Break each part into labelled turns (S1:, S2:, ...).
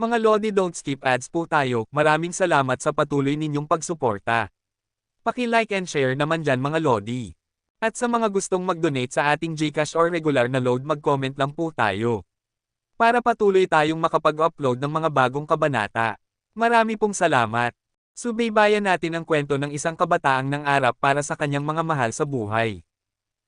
S1: Mga Lodi, don't skip ads po tayo. Maraming salamat sa patuloy ninyong pagsuporta. Paki-like and share naman dyan mga Lodi. At sa mga gustong mag-donate sa ating GCash or regular na load, mag-comment lang po tayo. Para patuloy tayong makapag-upload ng mga bagong kabanata. Marami pong salamat. Subaybayan natin ang kwento ng isang kabataang nangarap para sa kanyang mga mahal sa buhay.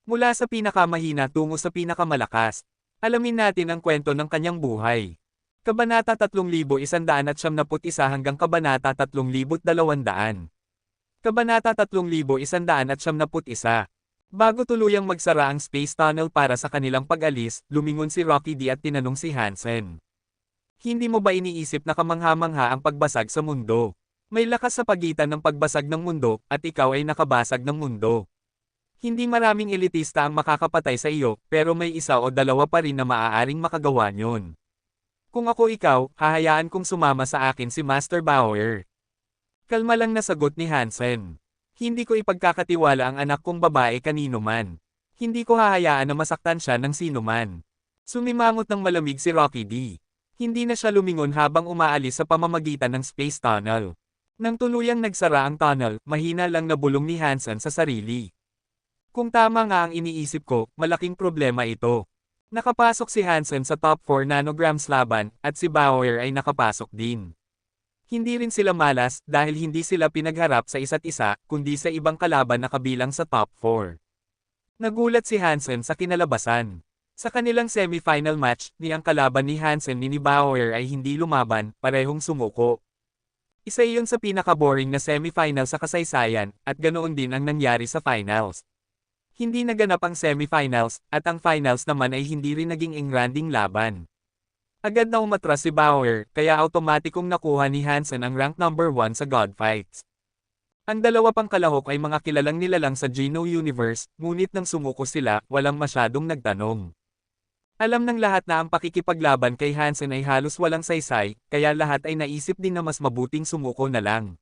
S1: Mula sa pinakamahina tungo sa pinakamalakas. Alamin natin ang kwento ng kanyang buhay. Kabanata 3191 hanggang Kabanata 3200. Kabanata 3191. Bago tuluyang magsara ang space tunnel para sa kanilang pag-alis, lumingon si Rocky D at tinanong si Hansen. Hindi mo ba iniisip na kamangha-mangha ang pagbasag sa mundo? May lakas sa pagitan ng pagbasag ng mundo, at ikaw ay nakabasag ng mundo. Hindi maraming elitista ang makakapatay sa iyo, pero may isa o dalawa pa rin na maaaring makagawa niyon. Kung ako ikaw, hahayaan kong sumama sa akin si Master Bauer. Kalma lang na sagot ni Hansen. Hindi ko ipagkakatiwala ang anak kong babae kanino man. Hindi ko hahayaan na masaktan siya ng sino man. Sumimangot ng malamig si Rocky D. Hindi na siya lumingon habang umaalis sa pamamagitan ng space tunnel. Nang tuluyang nagsara ang tunnel, mahina lang na bulong ni Hansen sa sarili. Kung tama nga ang iniisip ko, malaking problema ito. Nakapasok si Hansen sa top 4 nanograms laban, at si Bauer ay nakapasok din. Hindi rin sila malas dahil hindi sila pinagharap sa isa't isa, kundi sa ibang kalaban na kabilang sa top 4. Nagulat si Hansen sa kinalabasan. Sa kanilang semifinal match, ang kalaban ni Hansen ni Bauer ay hindi lumaban, parehong sumuko. Isa iyon sa pinaka-boring na semifinal sa kasaysayan, at ganoon din ang nangyari sa finals. Hindi naganap ang semifinals, at ang finals naman ay hindi rin naging engranding laban. Agad na umatras si Bauer, kaya automatikong nakuha ni Hansen ang rank number 1 sa Godfights. Ang dalawa pang kalahok ay mga kilalang nilalang sa Geno Universe, ngunit nang sumuko sila, walang masyadong nagtanong. Alam ng lahat na ang pakikipaglaban kay Hansen ay halos walang saysay, kaya lahat ay naisip din na mas mabuting sumuko na lang.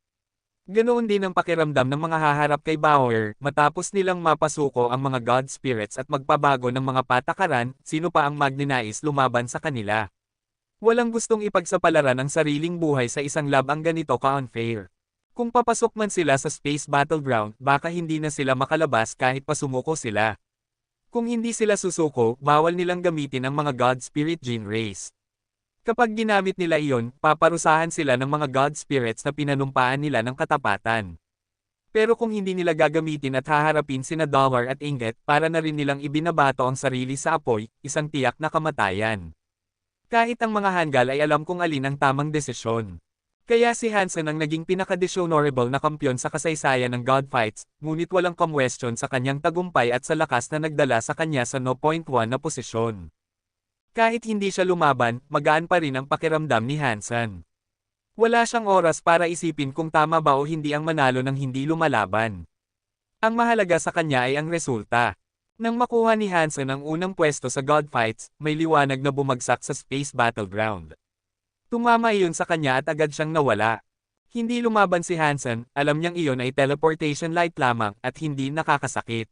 S1: Ganoon din ang pakiramdam ng mga haharap kay Bauer, matapos nilang mapasuko ang mga God Spirits at magpabago ng mga patakaran, sino pa ang magninais lumaban sa kanila. Walang gustong ipagsapalaran ang sariling buhay sa isang labang ganito ka-unfair. Kung papasok man sila sa Space Battleground, baka hindi na sila makalabas kahit pasumuko sila. Kung hindi sila susuko, bawal nilang gamitin ang mga God Spirit Gene Race. Kapag ginamit nila iyon, paparusahan sila ng mga God Spirits na pinanumpaan nila ng katapatan. Pero kung hindi nila gagamitin at haharapin sina Dollar at Inget, para na rin nilang ibinabato ang sarili sa apoy, isang tiyak na kamatayan. Kahit ang mga hanggal ay alam kung alin ang tamang desisyon. Kaya si Hansen ang naging pinaka-dishonorable na kampyon sa kasaysayan ng Godfights, ngunit walang question sa kanyang tagumpay at sa lakas na nagdala sa kanya sa No. 1 na posisyon. Kahit hindi siya lumaban, magaan pa rin ang pakiramdam ni Hansen. Wala siyang oras para isipin kung tama ba o hindi ang manalo ng hindi lumalaban. Ang mahalaga sa kanya ay ang resulta. Nang makuha ni Hansen ang unang pwesto sa Godfights, may liwanag na bumagsak sa Space Battleground. Tumama iyon sa kanya at agad siyang nawala. Hindi lumaban si Hansen, alam niyang iyon ay teleportation light lamang at hindi nakakasakit.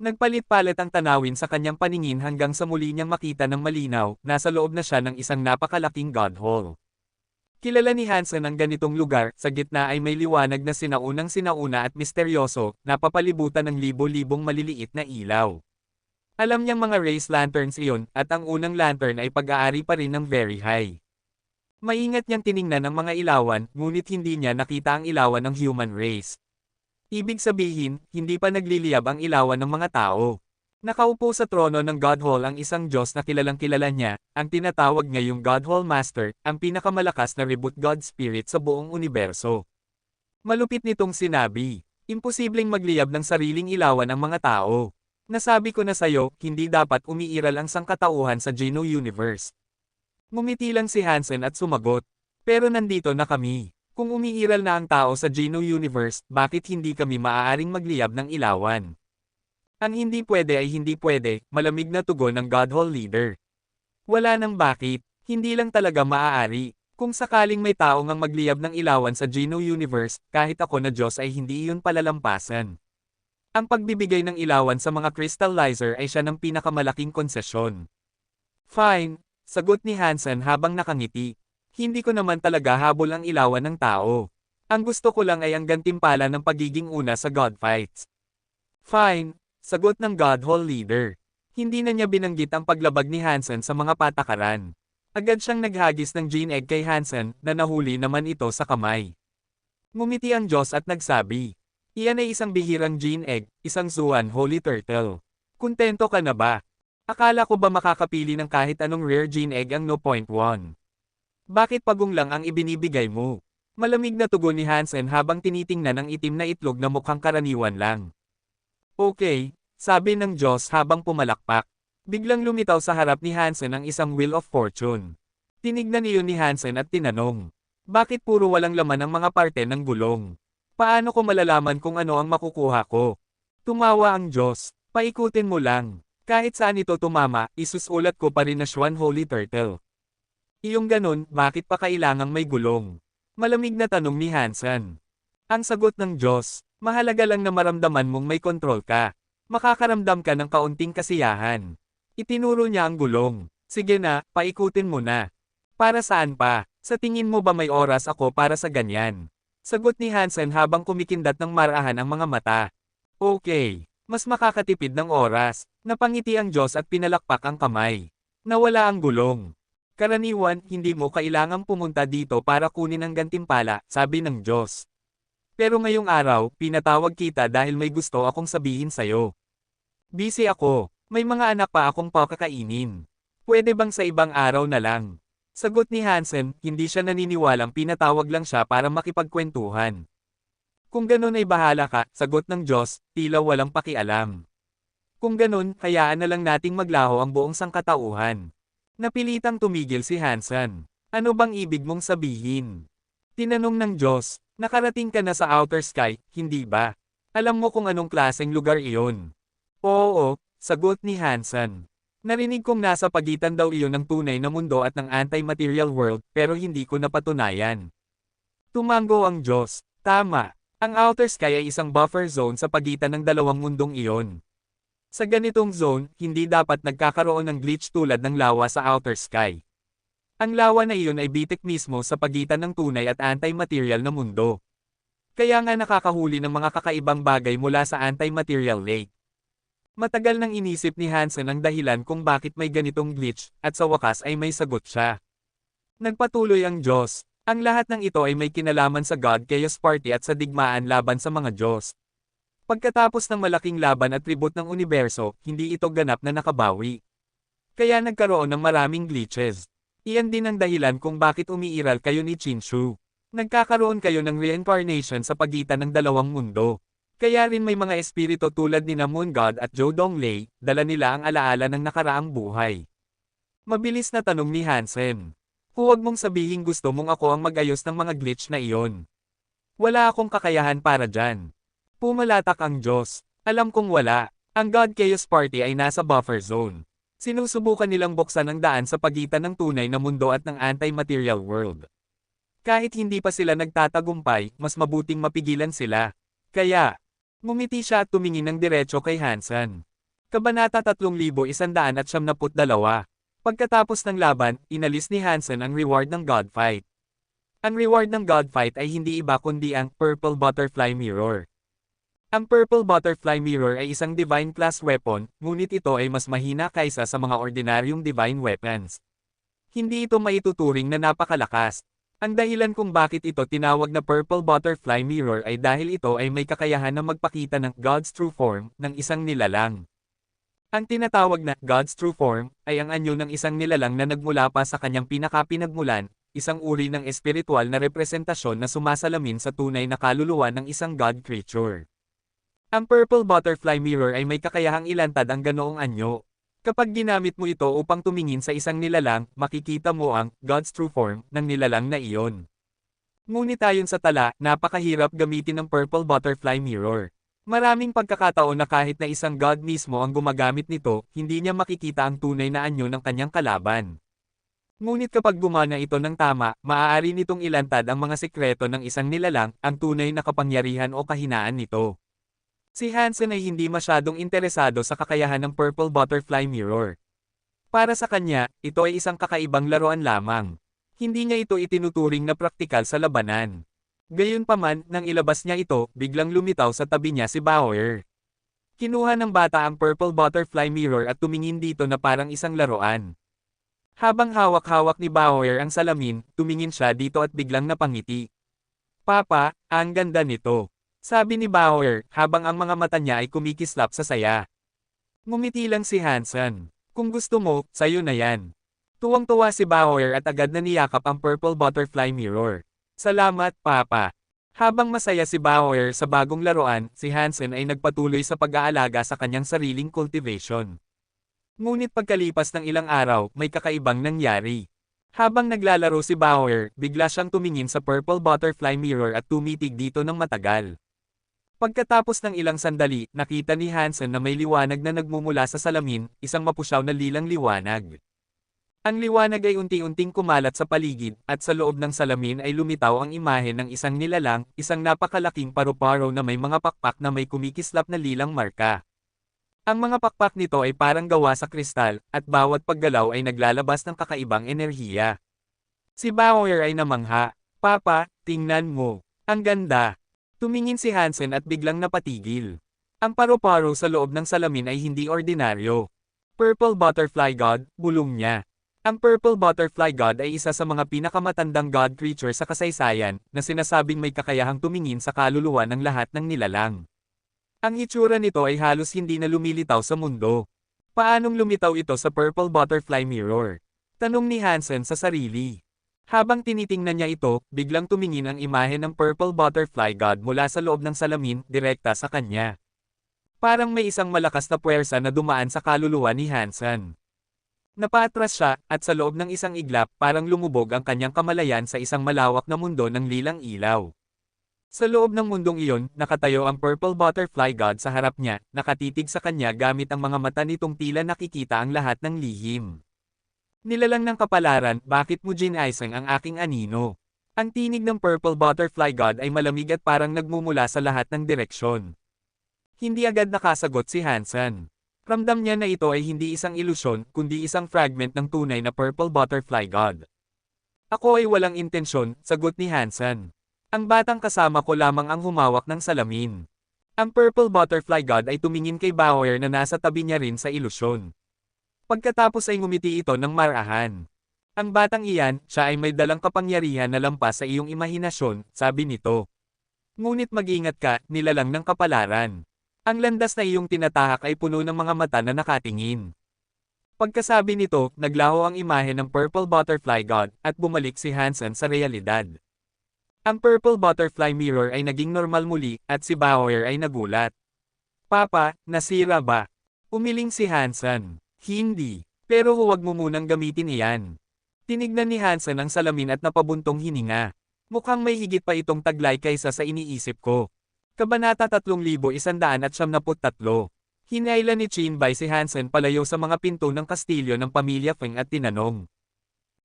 S1: Nagpalit-palit ang tanawin sa kanyang paningin hanggang sa muli niyang makita ng malinaw, nasa loob na siya ng isang napakalaking God Hall. Kilala ni Hansen ang ganitong lugar, sa gitna ay may liwanag na sinauna at misteryoso, napapalibutan ng libo-libong maliliit na ilaw. Alam niyang mga race lanterns iyon, at ang unang lantern ay pag-aari pa rin ng Very High. Maingat niyang tiningnan ang mga ilawan, ngunit hindi niya nakita ang ilawan ng human race. Ibig sabihin, hindi pa nagliliyab ang ilawan ng mga tao. Nakaupo sa trono ng God Hall ang isang Diyos na kilalang kilala niya, ang tinatawag ngayong God Hall Master, ang pinakamalakas na reboot God Spirit sa buong universo. Malupit nitong sinabi, imposibleng magliyab ng sariling ilawan ang mga tao. Nasabi ko na sayo, hindi dapat umiiral ang sangkatauhan sa Geno Universe. Ngumiti lang si Hansen at sumagot, pero nandito na kami. Kung umiiral na ang tao sa Geno Universe, bakit hindi kami maaaring magliyab ng ilawan? Ang hindi pwede ay hindi pwede, malamig na tugon ng God Hall leader. Wala nang bakit, hindi lang talaga maaari. Kung sakaling may tao ngang magliyab ng ilawan sa Geno Universe, kahit ako na Diyos ay hindi iyon palalampasan. Ang pagbibigay ng ilawan sa mga crystallizer ay siya ng pinakamalaking konsesyon. Fine, sagot ni Hansen habang nakangiti. Hindi ko naman talaga habol ang ilawan ng tao. Ang gusto ko lang ay ang gantimpala ng pagiging una sa God fights. Fine, sagot ng God Hall leader. Hindi na niya binanggit ang paglabag ni Hansen sa mga patakaran. Agad siyang naghagis ng gene egg kay Hansen na nahuli naman ito sa kamay. Ngumiti ang Diyos at nagsabi, "Iyan ay isang bihirang gene egg, isang Zuan Holy Turtle. Kuntento ka na ba? Akala ko ba makakapili ng kahit anong rare gene egg ang No. 1? Bakit pagong lang ang ibinibigay mo?" Malamig na tugon ni Hansen habang tinitingnan ang itim na itlog na mukhang karaniwan lang. "Okay," sabi ng Diyos habang pumalakpak. Biglang lumitaw sa harap ni Hansen ang isang Wheel of Fortune. Tinignan iyon ni Hansen at tinanong, "Bakit puro walang laman ang mga parte ng gulong? Paano ko malalaman kung ano ang makukuha ko?" Tumawa ang Diyos, "Paikutin mo lang. Kahit saan ito tumama, isusulat ko pa rin na Swan Holy Turtle." "Iyong ganun, bakit pa kailangang may gulong?" Malamig na tanong ni Hansen. Ang sagot ng Diyos, "Mahalaga lang na maramdaman mong may kontrol ka. Makakaramdam ka ng kaunting kasiyahan." Itinuro niya ang gulong. "Sige na, paikutin mo na." "Para saan pa? Sa tingin mo ba may oras ako para sa ganyan?" Sagot ni Hansen habang kumikindat ng marahan ang mga mata. "Okay, mas makakatipid ng oras." Napangiti ang Diyos at pinalakpak ang kamay. Nawala ang gulong. "Karaniwan, hindi mo kailangang pumunta dito para kunin ang gantimpala," sabi ng Diyos. "Pero ngayong araw, pinatawag kita dahil may gusto akong sabihin sa'yo. Busy ako. May mga anak pa akong pakakainin. Pwede bang sa ibang araw na lang?" Sagot ni Hansen, hindi siya naniniwalang pinatawag lang siya para makipagkwentuhan. "Kung ganun ay bahala ka," sagot ng Diyos, tila walang pakialam. "Kung ganun, hayaan na lang nating maglaho ang buong sangkatauhan." Napilitang tumigil si Hansen. "Ano bang ibig mong sabihin?" Tinanong ng Diyos, "Nakarating ka na sa outer sky, hindi ba? Alam mo kung anong klaseng lugar iyon?" "Oo," sagot ni Hansen. "Narinig kong nasa pagitan daw iyon ng tunay na mundo at ng anti-material world, pero hindi ko napatunayan." Tumango ang Diyos, "Tama. Ang outer sky ay isang buffer zone sa pagitan ng dalawang mundong iyon. Sa ganitong zone, hindi dapat nagkakaroon ng glitch tulad ng lawa sa outer sky. Ang lawa na iyon ay bitik mismo sa pagitan ng tunay at anti-material na mundo. Kaya nga nakakahuli ng mga kakaibang bagay mula sa anti-material lake." Matagal nang inisip ni Hansen ang dahilan kung bakit may ganitong glitch, at sa wakas ay may sagot siya. Nagpatuloy ang Diyos, "Ang lahat ng ito ay may kinalaman sa God Chaos Party at sa digmaan laban sa mga Diyos. Pagkatapos ng malaking laban at reboot ng universo, hindi ito ganap na nakabawi. Kaya nagkaroon ng maraming glitches. Iyan din ang dahilan kung bakit umiiral kayo ni Chinshu. Nagkakaroon kayo ng reincarnation sa pagitan ng dalawang mundo. Kaya rin may mga espiritu tulad ni Moon God at Zhou Donglei, dala nila ang alaala ng nakaraang buhay." Mabilis na tanong ni Hansen. "Huwag mong sabihin gusto mong ako ang mag-ayos ng mga glitch na iyon. Wala akong kakayahan para dyan." Pumalatak ang Diyos, "Alam kong wala. Ang God Chaos Party ay nasa buffer zone. Sinusubukan nilang buksan ang daan sa pagitan ng tunay na mundo at ng anti-material world. Kahit hindi pa sila nagtatagumpay, mas mabuting mapigilan sila. Kaya..." Ngumiti siya at tumingin ng diretso kay Hansen. Kabanata 3192. Pagkatapos ng laban, inalis ni Hansen ang reward ng God Fight. Ang reward ng God Fight ay hindi iba kundi ang Purple Butterfly Mirror. Ang Purple Butterfly Mirror ay isang divine class weapon, ngunit ito ay mas mahina kaysa sa mga ordinaryong divine weapons. Hindi ito maituturing na napakalakas. Ang dahilan kung bakit ito tinawag na Purple Butterfly Mirror ay dahil ito ay may kakayahan na magpakita ng God's true form ng isang nilalang. Ang tinatawag na God's true form ay ang anyo ng isang nilalang na nagmula pa sa kanyang pinakapinagmulan, isang uri ng espiritual na representasyon na sumasalamin sa tunay na kaluluwa ng isang God creature. Ang Purple Butterfly Mirror ay may kakayahang ilantad ang ganoong anyo. Kapag ginamit mo ito upang tumingin sa isang nilalang, makikita mo ang God's true form ng nilalang na iyon. Ngunit ayon sa tala, napakahirap gamitin ng Purple Butterfly Mirror. Maraming pagkakataon na kahit na isang God mismo ang gumagamit nito, hindi niya makikita ang tunay na anyo ng kanyang kalaban. Ngunit kapag gumana ito ng tama, maaari nitong ilantad ang mga sekreto ng isang nilalang, ang tunay na kapangyarihan o kahinaan nito. Si Hansen ay hindi masyadong interesado sa kakayahan ng Purple Butterfly Mirror. Para sa kanya, ito ay isang kakaibang laruan lamang. Hindi niya ito itinuturing na praktikal sa labanan. Gayunpaman, nang ilabas niya ito, biglang lumitaw sa tabi niya si Bauer. Kinuha ng bata ang purple butterfly mirror at tumingin dito na parang isang laruan. Habang hawak-hawak ni Bauer ang salamin, tumingin siya dito at biglang napangiti. Papa, ang ganda nito. Sabi ni Bauer, habang ang mga mata niya ay kumikislap sa saya. Ngumiti lang si Hansen. Kung gusto mo, sayo na yan. Tuwang-tuwa si Bauer at agad na niyakap ang purple butterfly mirror. Salamat, Papa. Habang masaya si Bauer sa bagong laruan, si Hansen ay nagpatuloy sa pag-aalaga sa kanyang sariling cultivation. Ngunit pagkalipas ng ilang araw, may kakaibang nangyari. Habang naglalaro si Bauer, bigla siyang tumingin sa purple butterfly mirror at tumitig dito ng matagal. Pagkatapos ng ilang sandali, nakita ni Hansen na may liwanag na nagmumula sa salamin, isang mapusyaw na lilang liwanag. Ang liwanag ay unti-unting kumalat sa paligid, at sa loob ng salamin ay lumitaw ang imahe ng isang nilalang, isang napakalaking paru-paro na may mga pakpak na may kumikislap na lilang marka. Ang mga pakpak nito ay parang gawa sa kristal, at bawat paggalaw ay naglalabas ng kakaibang enerhiya. Si Bauer ay namangha. Papa, tingnan mo. Ang ganda. Tumingin si Hansen at biglang napatigil. Ang paru-paro sa loob ng salamin ay hindi ordinaryo. Purple Butterfly God, bulong niya. Ang Purple Butterfly God ay isa sa mga pinakamatandang god creature sa kasaysayan, na sinasabing may kakayahang tumingin sa kaluluwa ng lahat ng nilalang. Ang itsura nito ay halos hindi na lumilitaw sa mundo. Paanong lumitaw ito sa Purple Butterfly Mirror? Tanong ni Hansen sa sarili. Habang tinitingnan niya ito, biglang tumingin ang imahe ng Purple Butterfly God mula sa loob ng salamin, direkta sa kanya. Parang may isang malakas na puwersa na dumaan sa kaluluwa ni Hansen. Napaatras siya, at sa loob ng isang iglap, parang lumubog ang kanyang kamalayan sa isang malawak na mundo ng lilang ilaw. Sa loob ng mundong iyon, nakatayo ang Purple Butterfly God sa harap niya, nakatitig sa kanya gamit ang mga mata nitong tila nakikita ang lahat ng lihim. Nilalang ng kapalaran, bakit mo ginaisang ang aking anino? Ang tinig ng Purple Butterfly God ay malamig at parang nagmumula sa lahat ng direksyon. Hindi agad nakasagot si Hansen. Ramdam niya na ito ay hindi isang ilusyon, kundi isang fragment ng tunay na Purple Butterfly God. Ako ay walang intensyon, sagot ni Hansen. Ang batang kasama ko lamang ang humawak ng salamin. Ang Purple Butterfly God ay tumingin kay Bauer na nasa tabi niya rin sa ilusyon. Pagkatapos ay ngumiti ito ng marahan. Ang batang iyan, siya ay may dalang kapangyarihan na lampas sa iyong imahinasyon, sabi nito. Ngunit mag-ingat ka, nilalang ng kapalaran. Ang landas na iyong tinatahak ay puno ng mga mata na nakatingin. Pagkasabi nito, naglaho ang imahe ng Purple Butterfly God, at bumalik si Hansen sa realidad. Ang Purple Butterfly Mirror ay naging normal muli, at si Bauer ay nagulat. Papa, nasira ba? Umiling si Hansen. Hindi. Pero huwag mo munang gamitin iyan. Tinignan ni Hansen ang salamin at napabuntong hininga. Mukhang may higit pa itong taglay kaysa sa iniisip ko. Kabanata 3173. Hinailan ni Chinbay si Hansen palayo sa mga pinto ng kastilyo ng pamilya Feng at tinanong.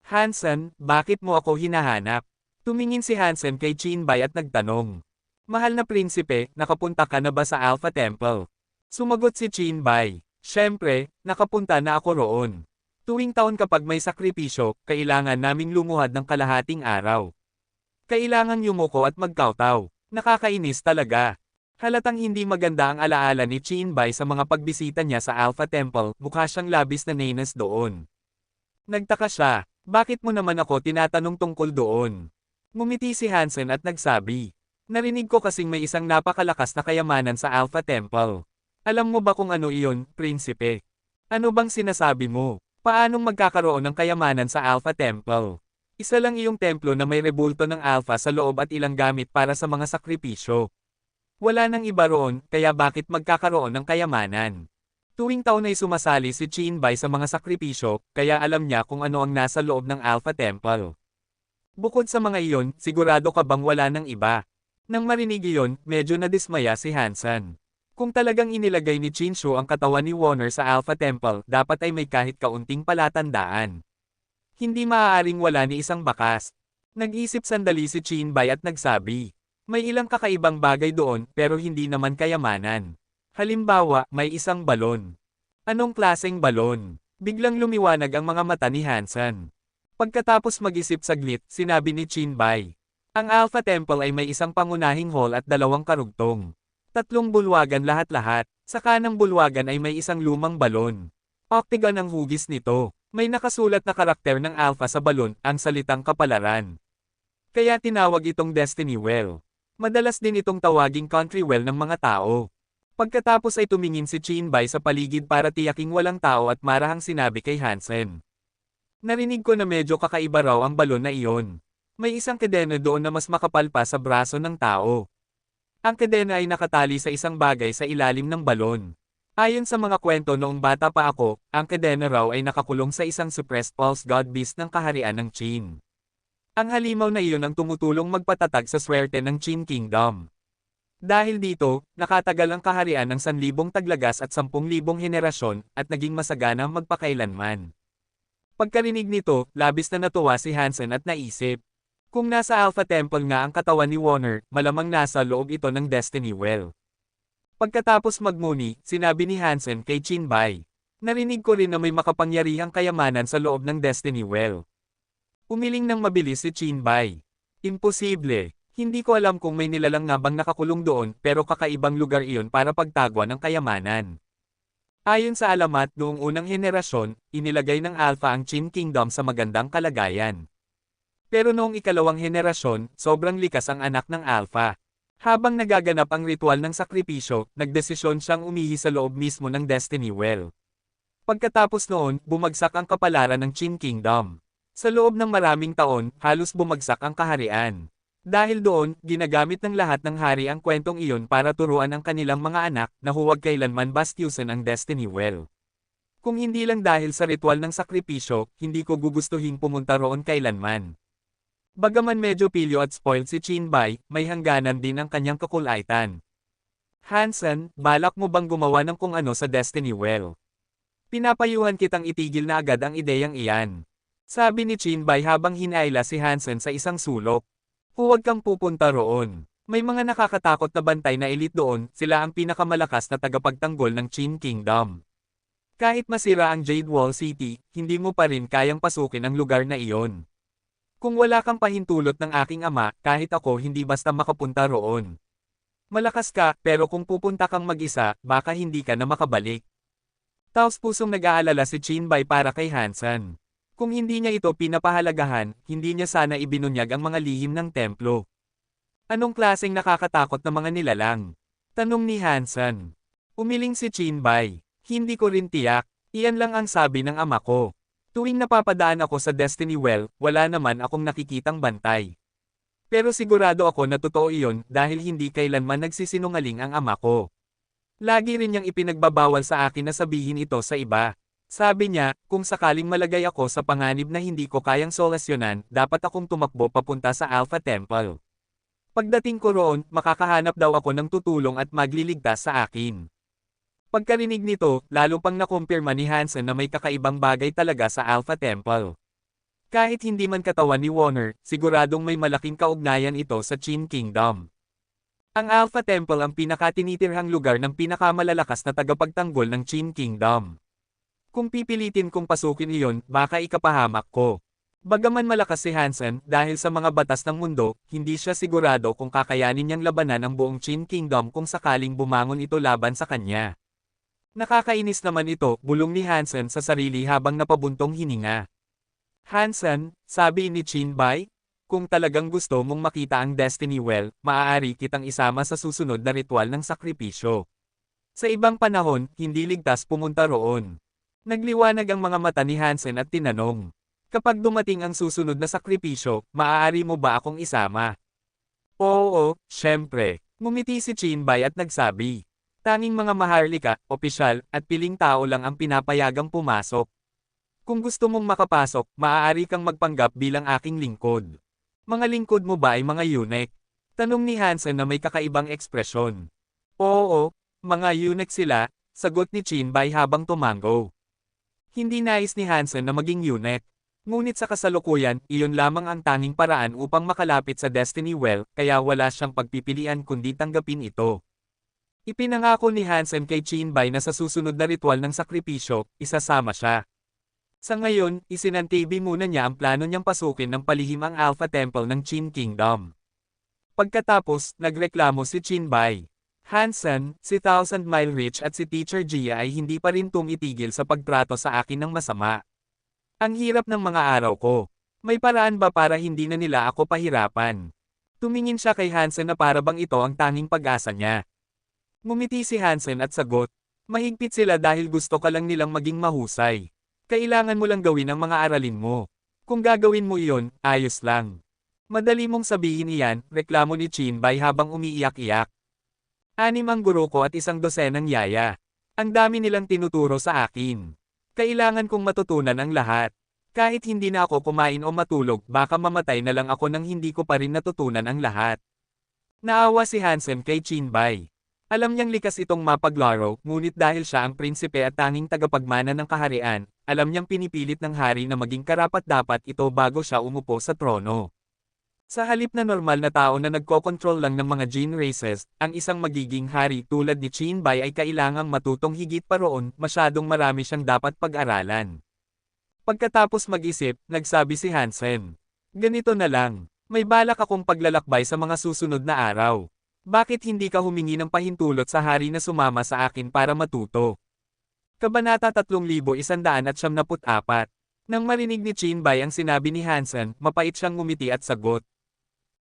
S1: Hansen, bakit mo ako hinahanap? Tumingin si Hansen kay Chinbay at nagtanong. Mahal na prinsipe, nakapunta ka na ba sa Alpha Temple? Sumagot si Chinbay. Siyempre, nakapunta na ako roon. Tuwing taon kapag may sakripisyo, kailangan naming lumuhad ng kalahating araw. Kailangan yumuko at magkawtaw. Nakakainis talaga. Halatang hindi maganda ang alaala ni Chinbay sa mga pagbisita niya sa Alpha Temple, mukha siyang labis na nainis doon. Nagtaka siya, bakit mo naman ako tinatanong tungkol doon? Ngumiti si Hansen at nagsabi. Narinig ko kasing may isang napakalakas na kayamanan sa Alpha Temple. Alam mo ba kung ano iyon, prinsipe? Ano bang sinasabi mo? Paanong magkakaroon ng kayamanan sa Alpha Temple? Isa lang iyong templo na may rebulto ng alpha sa loob at ilang gamit para sa mga sakripisyo. Wala nang iba roon, kaya bakit magkakaroon ng kayamanan? Tuwing taon ay sumasali si Chinbay sa mga sakripisyo, kaya alam niya kung ano ang nasa loob ng Alpha Temple. Bukod sa mga iyon, sigurado ka bang wala nang iba? Nang marinig iyon, medyo nadismaya si Hansen. Kung talagang inilagay ni Chinshu ang katawan ni Warner sa Alpha Temple, dapat ay may kahit kaunting palatandaan. Hindi maaaring wala ni isang bakas. Nag-isip sandali si Chinbay at nagsabi. May ilang kakaibang bagay doon, pero hindi naman kayamanan. Halimbawa, may isang balon. Anong klaseng balon? Biglang lumiwanag ang mga mata ni Hansen. Pagkatapos mag-isip saglit, sinabi ni Chinbay. Ang Alpha Temple ay may isang pangunahing hall at dalawang karugtong. 3 bulwagan lahat-lahat. Sa kanang bulwagan ay may isang lumang balon. Octagon ang hugis nito. May nakasulat na karakter ng Alpha sa balon, ang salitang kapalaran. Kaya tinawag itong Destiny Well. Madalas din itong tawaging Country Well ng mga tao. Pagkatapos ay tumingin si Chinbay sa paligid para tiyaking walang tao at marahang sinabi kay Hansen. Narinig ko na medyo kakaiba raw ang balon na iyon. May isang kadena doon na mas makapal pa sa braso ng tao. Ang kadena ay nakatali sa isang bagay sa ilalim ng balon. Ayon sa mga kwento noong bata pa ako, ang kadena raw ay nakakulong sa isang suppressed false god beast ng kaharian ng Qin. Ang halimaw na iyon ang tumutulong magpatatag sa swerte ng Qin Kingdom. Dahil dito, nakatagal ang kaharian ng 1,000 taglagas at 10,000 henerasyon, at naging masagana magpakailanman. Pagkarinig nito, labis na natuwa si Hansen at naisip. Kung nasa Alpha Temple nga ang katawan ni Warner, malamang nasa loob ito ng Destiny Well. Pagkatapos magmuni, sinabi ni Hansen kay Chinbay. Narinig ko rin na may makapangyarihang kayamanan sa loob ng Destiny Well. Umiling ng mabilis si Chinbay. Imposible. Hindi ko alam kung may nilalang nga bang nakakulong doon, pero kakaibang lugar iyon para pagtagwa ng kayamanan. Ayon sa alamat noong unang henerasyon, inilagay ng Alpha ang Qin Kingdom sa magandang kalagayan. Pero noong ikalawang henerasyon, sobrang likas ang anak ng Alpha. Habang nagaganap ang ritual ng sakripisyo, nagdesisyon siyang umihi sa loob mismo ng Destiny Well. Pagkatapos noon, bumagsak ang kapalaran ng Qin Kingdom. Sa loob ng maraming taon, halos bumagsak ang kaharian. Dahil doon, ginagamit ng lahat ng hari ang kwentong iyon para turuan ang kanilang mga anak na huwag kailanman bastyusan ang Destiny Well. Kung hindi lang dahil sa ritual ng sakripisyo, hindi ko gugustuhin pumunta roon kailanman. Bagaman medyo pilyo at spoiled si Chinbay, may hangganan din ang kanyang kakulaitan. Hansen, balak mo bang gumawa ng kung ano sa Destiny Well? Pinapayuhan kitang itigil na agad ang ideyang iyan. Sabi ni Chinbay habang hinaila si Hansen sa isang sulok. Huwag kang pupunta roon. May mga nakakatakot na bantay na elite doon, sila ang pinakamalakas na tagapagtanggol ng Qin Kingdom. Kahit masira ang Jade Wall City, hindi mo pa rin kayang pasukin ang lugar na iyon. Kung wala kang pahintulot ng aking ama, kahit ako hindi basta makapunta roon. Malakas ka, pero kung pupunta kang mag-isa, baka hindi ka na makabalik. Taos pusong nag-aalala si Chinbay para kay Hansen. Kung hindi niya ito pinapahalagahan, hindi niya sana ibinunyag ang mga lihim ng templo. Anong klaseng nakakatakot na mga nilalang? Tanong ni Hansen. Umiling si Chinbay. Hindi ko rin tiyak. Iyan lang ang sabi ng ama ko. Tuwing napapadaan ako sa Destiny Well, wala naman akong nakikitang bantay. Pero sigurado ako na totoo iyon dahil hindi kailanman nagsisinungaling ang ama ko. Lagi rin niyang ipinagbabawal sa akin na sabihin ito sa iba. Sabi niya, kung sakaling malagay ako sa panganib na hindi ko kayang solusyonan, dapat akong tumakbo papunta sa Alpha Temple. Pagdating ko roon, makakahanap daw ako ng tutulong at magliligtas sa akin. Pagkarinig nito, lalo pang nakumpirma ni Hansen na may kakaibang bagay talaga sa Alpha Temple. Kahit hindi man katawan ni Warner, siguradong may malaking kaugnayan ito sa Qin Kingdom. Ang Alpha Temple ang pinakatinitirhang lugar ng pinakamalalakas na tagapagtanggol ng Qin Kingdom. Kung pipilitin kong pasukin iyon, baka ikapahamak ko. Bagaman malakas si Hansen, dahil sa mga batas ng mundo, hindi siya sigurado kung kakayanin niyang labanan ang buong Qin Kingdom kung sakaling bumangon ito laban sa kanya. Nakakainis naman ito, bulong ni Hansen sa sarili habang napabuntong hininga. Hansen, sabi ni Chinbay, kung talagang gusto mong makita ang Destiny Well, maaari kitang isama sa susunod na ritual ng sakripisyo. Sa ibang panahon, hindi ligtas pumunta roon. Nagliwanag ang mga mata ni Hansen at tinanong. Kapag dumating ang susunod na sakripisyo, maaari mo ba akong isama? Oo, syempre. Ngumiti si Chinbay at nagsabi. Tanging mga maharlika, opisyal, at piling tao lang ang pinapayagang pumasok. Kung gusto mong makapasok, maaari kang magpanggap bilang aking lingkod. Mga lingkod mo ba ay mga eunuch? Tanong ni Hansen na may kakaibang ekspresyon. Oo, mga eunuch sila, sagot ni Chinbay habang tumango. Hindi nais ni Hansen na maging eunuch. Ngunit sa kasalukuyan, iyon lamang ang tanging paraan upang makalapit sa Destiny Well, kaya wala siyang pagpipilian kundi tanggapin ito. Ipinangako ni Hansen kay Chinbay na sa susunod na ritual ng sakripisyo, isasama siya. Sa ngayon, isinantibi muna niya ang plano niyang pasukin ng palihim ang Alpha Temple ng Qin Kingdom. Pagkatapos, nagreklamo si Qin Bai. Hansen, si Thousand Mile Rich at si Teacher Jia ay hindi pa rin tumitigil sa pagtrato sa akin ng masama. Ang hirap ng mga araw ko. May paraan ba para hindi na nila ako pahirapan? Tumingin siya kay Hansen na para bang ito ang tanging pag-asa niya. Ngumiti si Hansen at sagot, mahigpit sila dahil gusto ka lang nilang maging mahusay. Kailangan mo lang gawin ang mga aralin mo. Kung gagawin mo iyon, ayos lang. Madali mong sabihin iyan, reklamo ni Qin Bai habang umiiyak-iyak. 6 ang guro ko at 1 dosenang yaya. Ang dami nilang tinuturo sa akin. Kailangan kong matutunan ang lahat. Kahit hindi na ako kumain o matulog, baka mamatay na lang ako nang hindi ko pa rin natutunan ang lahat. Naawa si Hansen kay Qin Bai. Alam niyang likas itong mapaglaro, ngunit dahil siya ang prinsipe at tanging tagapagmana ng kaharian, alam niyang pinipilit ng hari na maging karapat-dapat ito bago siya umupo sa trono. Sa halip na normal na tao na nagkokontrol lang ng mga gene races, ang isang magiging hari tulad ni Qin Bai ay kailangang matutong higit pa roon, masyadong marami siyang dapat pag-aralan. Pagkatapos mag-isip, nagsabi si Hansen. Ganito na lang, may balak akong paglalakbay sa mga susunod na araw. Bakit hindi ka humingi ng pahintulot sa hari na sumama sa akin para matuto? Kabanata 3174. Nang marinig ni Qin Bai ang sinabi ni Hansen, mapait siyang ngumiti at sagot.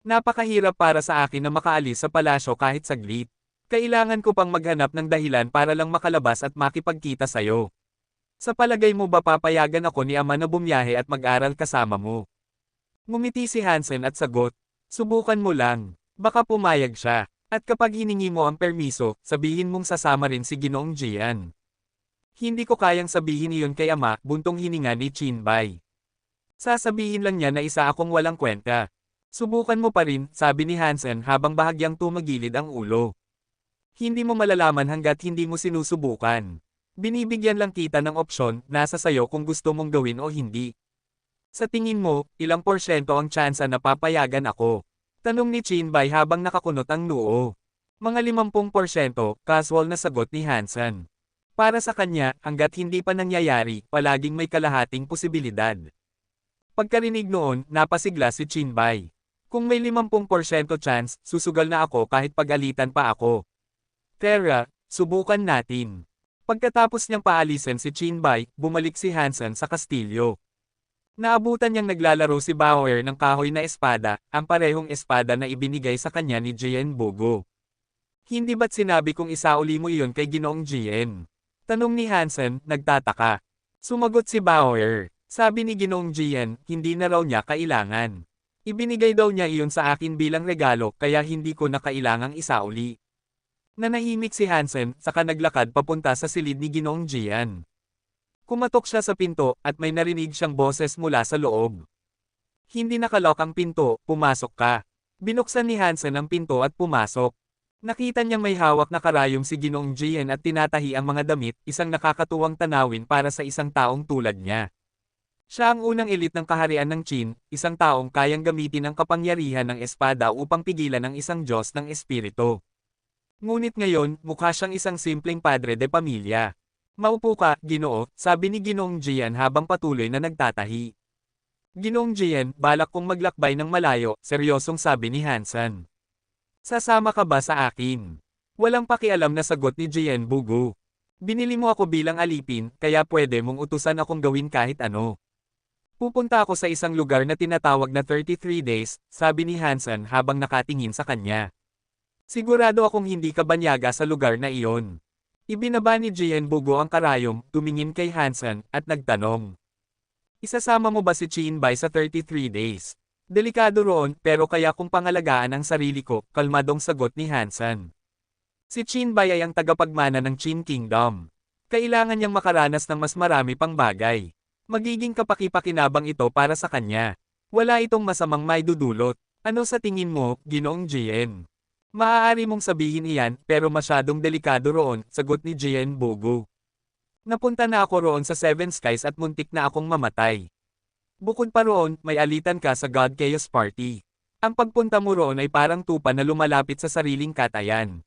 S1: Napakahirap para sa akin na makaalis sa palasyo kahit saglit. Kailangan ko pang maghanap ng dahilan para lang makalabas at makipagkita sa'yo. Sa palagay mo ba papayagan ako ni ama na bumiyahe at mag-aral kasama mo? Ngumiti si Hansen at sagot, subukan mo lang, baka pumayag siya. At kapag hiningi mo ang permiso, sabihin mong sasama rin si Ginoong Jian. Hindi ko kayang sabihin iyon kay ama, buntong hininga ni Qin Bai. Sasabihin lang niya na isa akong walang kwenta. Subukan mo pa rin, sabi ni Hansen habang bahagyang tumagilid ang ulo. Hindi mo malalaman hanggat hindi mo sinusubukan. Binibigyan lang kita ng opsyon, nasa sayo kung gusto mong gawin o hindi. Sa tingin mo, ilang porsyento ang tsansa na papayagan ako? Tanong ni Qin Bai habang nakakunot ang noo. Mga 50%, casual na sagot ni Hansen. Para sa kanya, hanggat hindi pa nangyayari, palaging may kalahating posibilidad. Pagkarinig noon, napasigla si Qin Bai. Kung may 50% chance, susugal na ako kahit pag-alitan pa ako. Tara, subukan natin. Pagkatapos niyang paalisin si Qin Bai, bumalik si Hansen sa kastilyo. Naabutan niyang naglalaro si Bauer ng kahoy na espada, ang parehong espada na ibinigay sa kanya ni Jian Bogo. Hindi ba't sinabi kong isauli mo iyon kay Ginoong Jian? Tanong ni Hansen, nagtataka. Sumagot si Bauer. Sabi ni Ginoong Jian, hindi na raw niya kailangan. Ibinigay daw niya iyon sa akin bilang regalo kaya hindi ko na kailangang isauli. Nanahimik si Hansen, saka naglakad papunta sa silid ni Ginoong Jian. Kumatok siya sa pinto, at may narinig siyang boses mula sa loob. Hindi nakalok ang pinto, pumasok ka. Binuksan ni Hansen ang pinto at pumasok. Nakita niyang may hawak na karayom si Ginoong Jian at tinatahi ang mga damit, isang nakakatuwang tanawin para sa isang taong tulad niya. Siya ang unang elite ng kaharian ng Qin, isang taong kayang gamitin ang kapangyarihan ng espada upang pigilan ang isang Diyos ng espiritu. Ngunit ngayon, mukha siyang isang simpleng padre de pamilya. Maupo ka, Ginoo, sabi ni Ginoong Jian habang patuloy na nagtatahi. Ginoong Jian, balak kong maglakbay ng malayo, seryosong sabi ni Hansen. Sasama ka ba sa akin? Walang pakialam na sagot ni Jian Bogo. Binili mo ako bilang alipin, kaya pwede mong utusan akong gawin kahit ano. Pupunta ako sa isang lugar na tinatawag na 33 days, sabi ni Hansen habang nakatingin sa kanya. Sigurado akong hindi ka banyaga sa lugar na iyon. Ibinaba ni Jian Bogo ang karayom, tumingin kay Hansen, at nagtanong. Isasama mo ba si Qin Bai sa 33 days? Delikado roon, pero kaya kong pangalagaan ang sarili ko, kalmadong sagot ni Hansen. Si Qin Bai ay ang tagapagmana ng Qin Kingdom. Kailangan niyang makaranas ng mas marami pang bagay. Magiging kapaki-pakinabang ito para sa kanya. Wala itong masamang maidudulot. Ano sa tingin mo, Ginoong Jian? Maaari mong sabihin iyan, pero masyadong delikado roon, sagot ni Jian Bogo. Napunta na ako roon sa Seven Skies at muntik na akong mamatay. Bukod pa roon, may alitan ka sa God Chaos Party. Ang pagpunta mo roon ay parang tupa na lumalapit sa sariling katayan.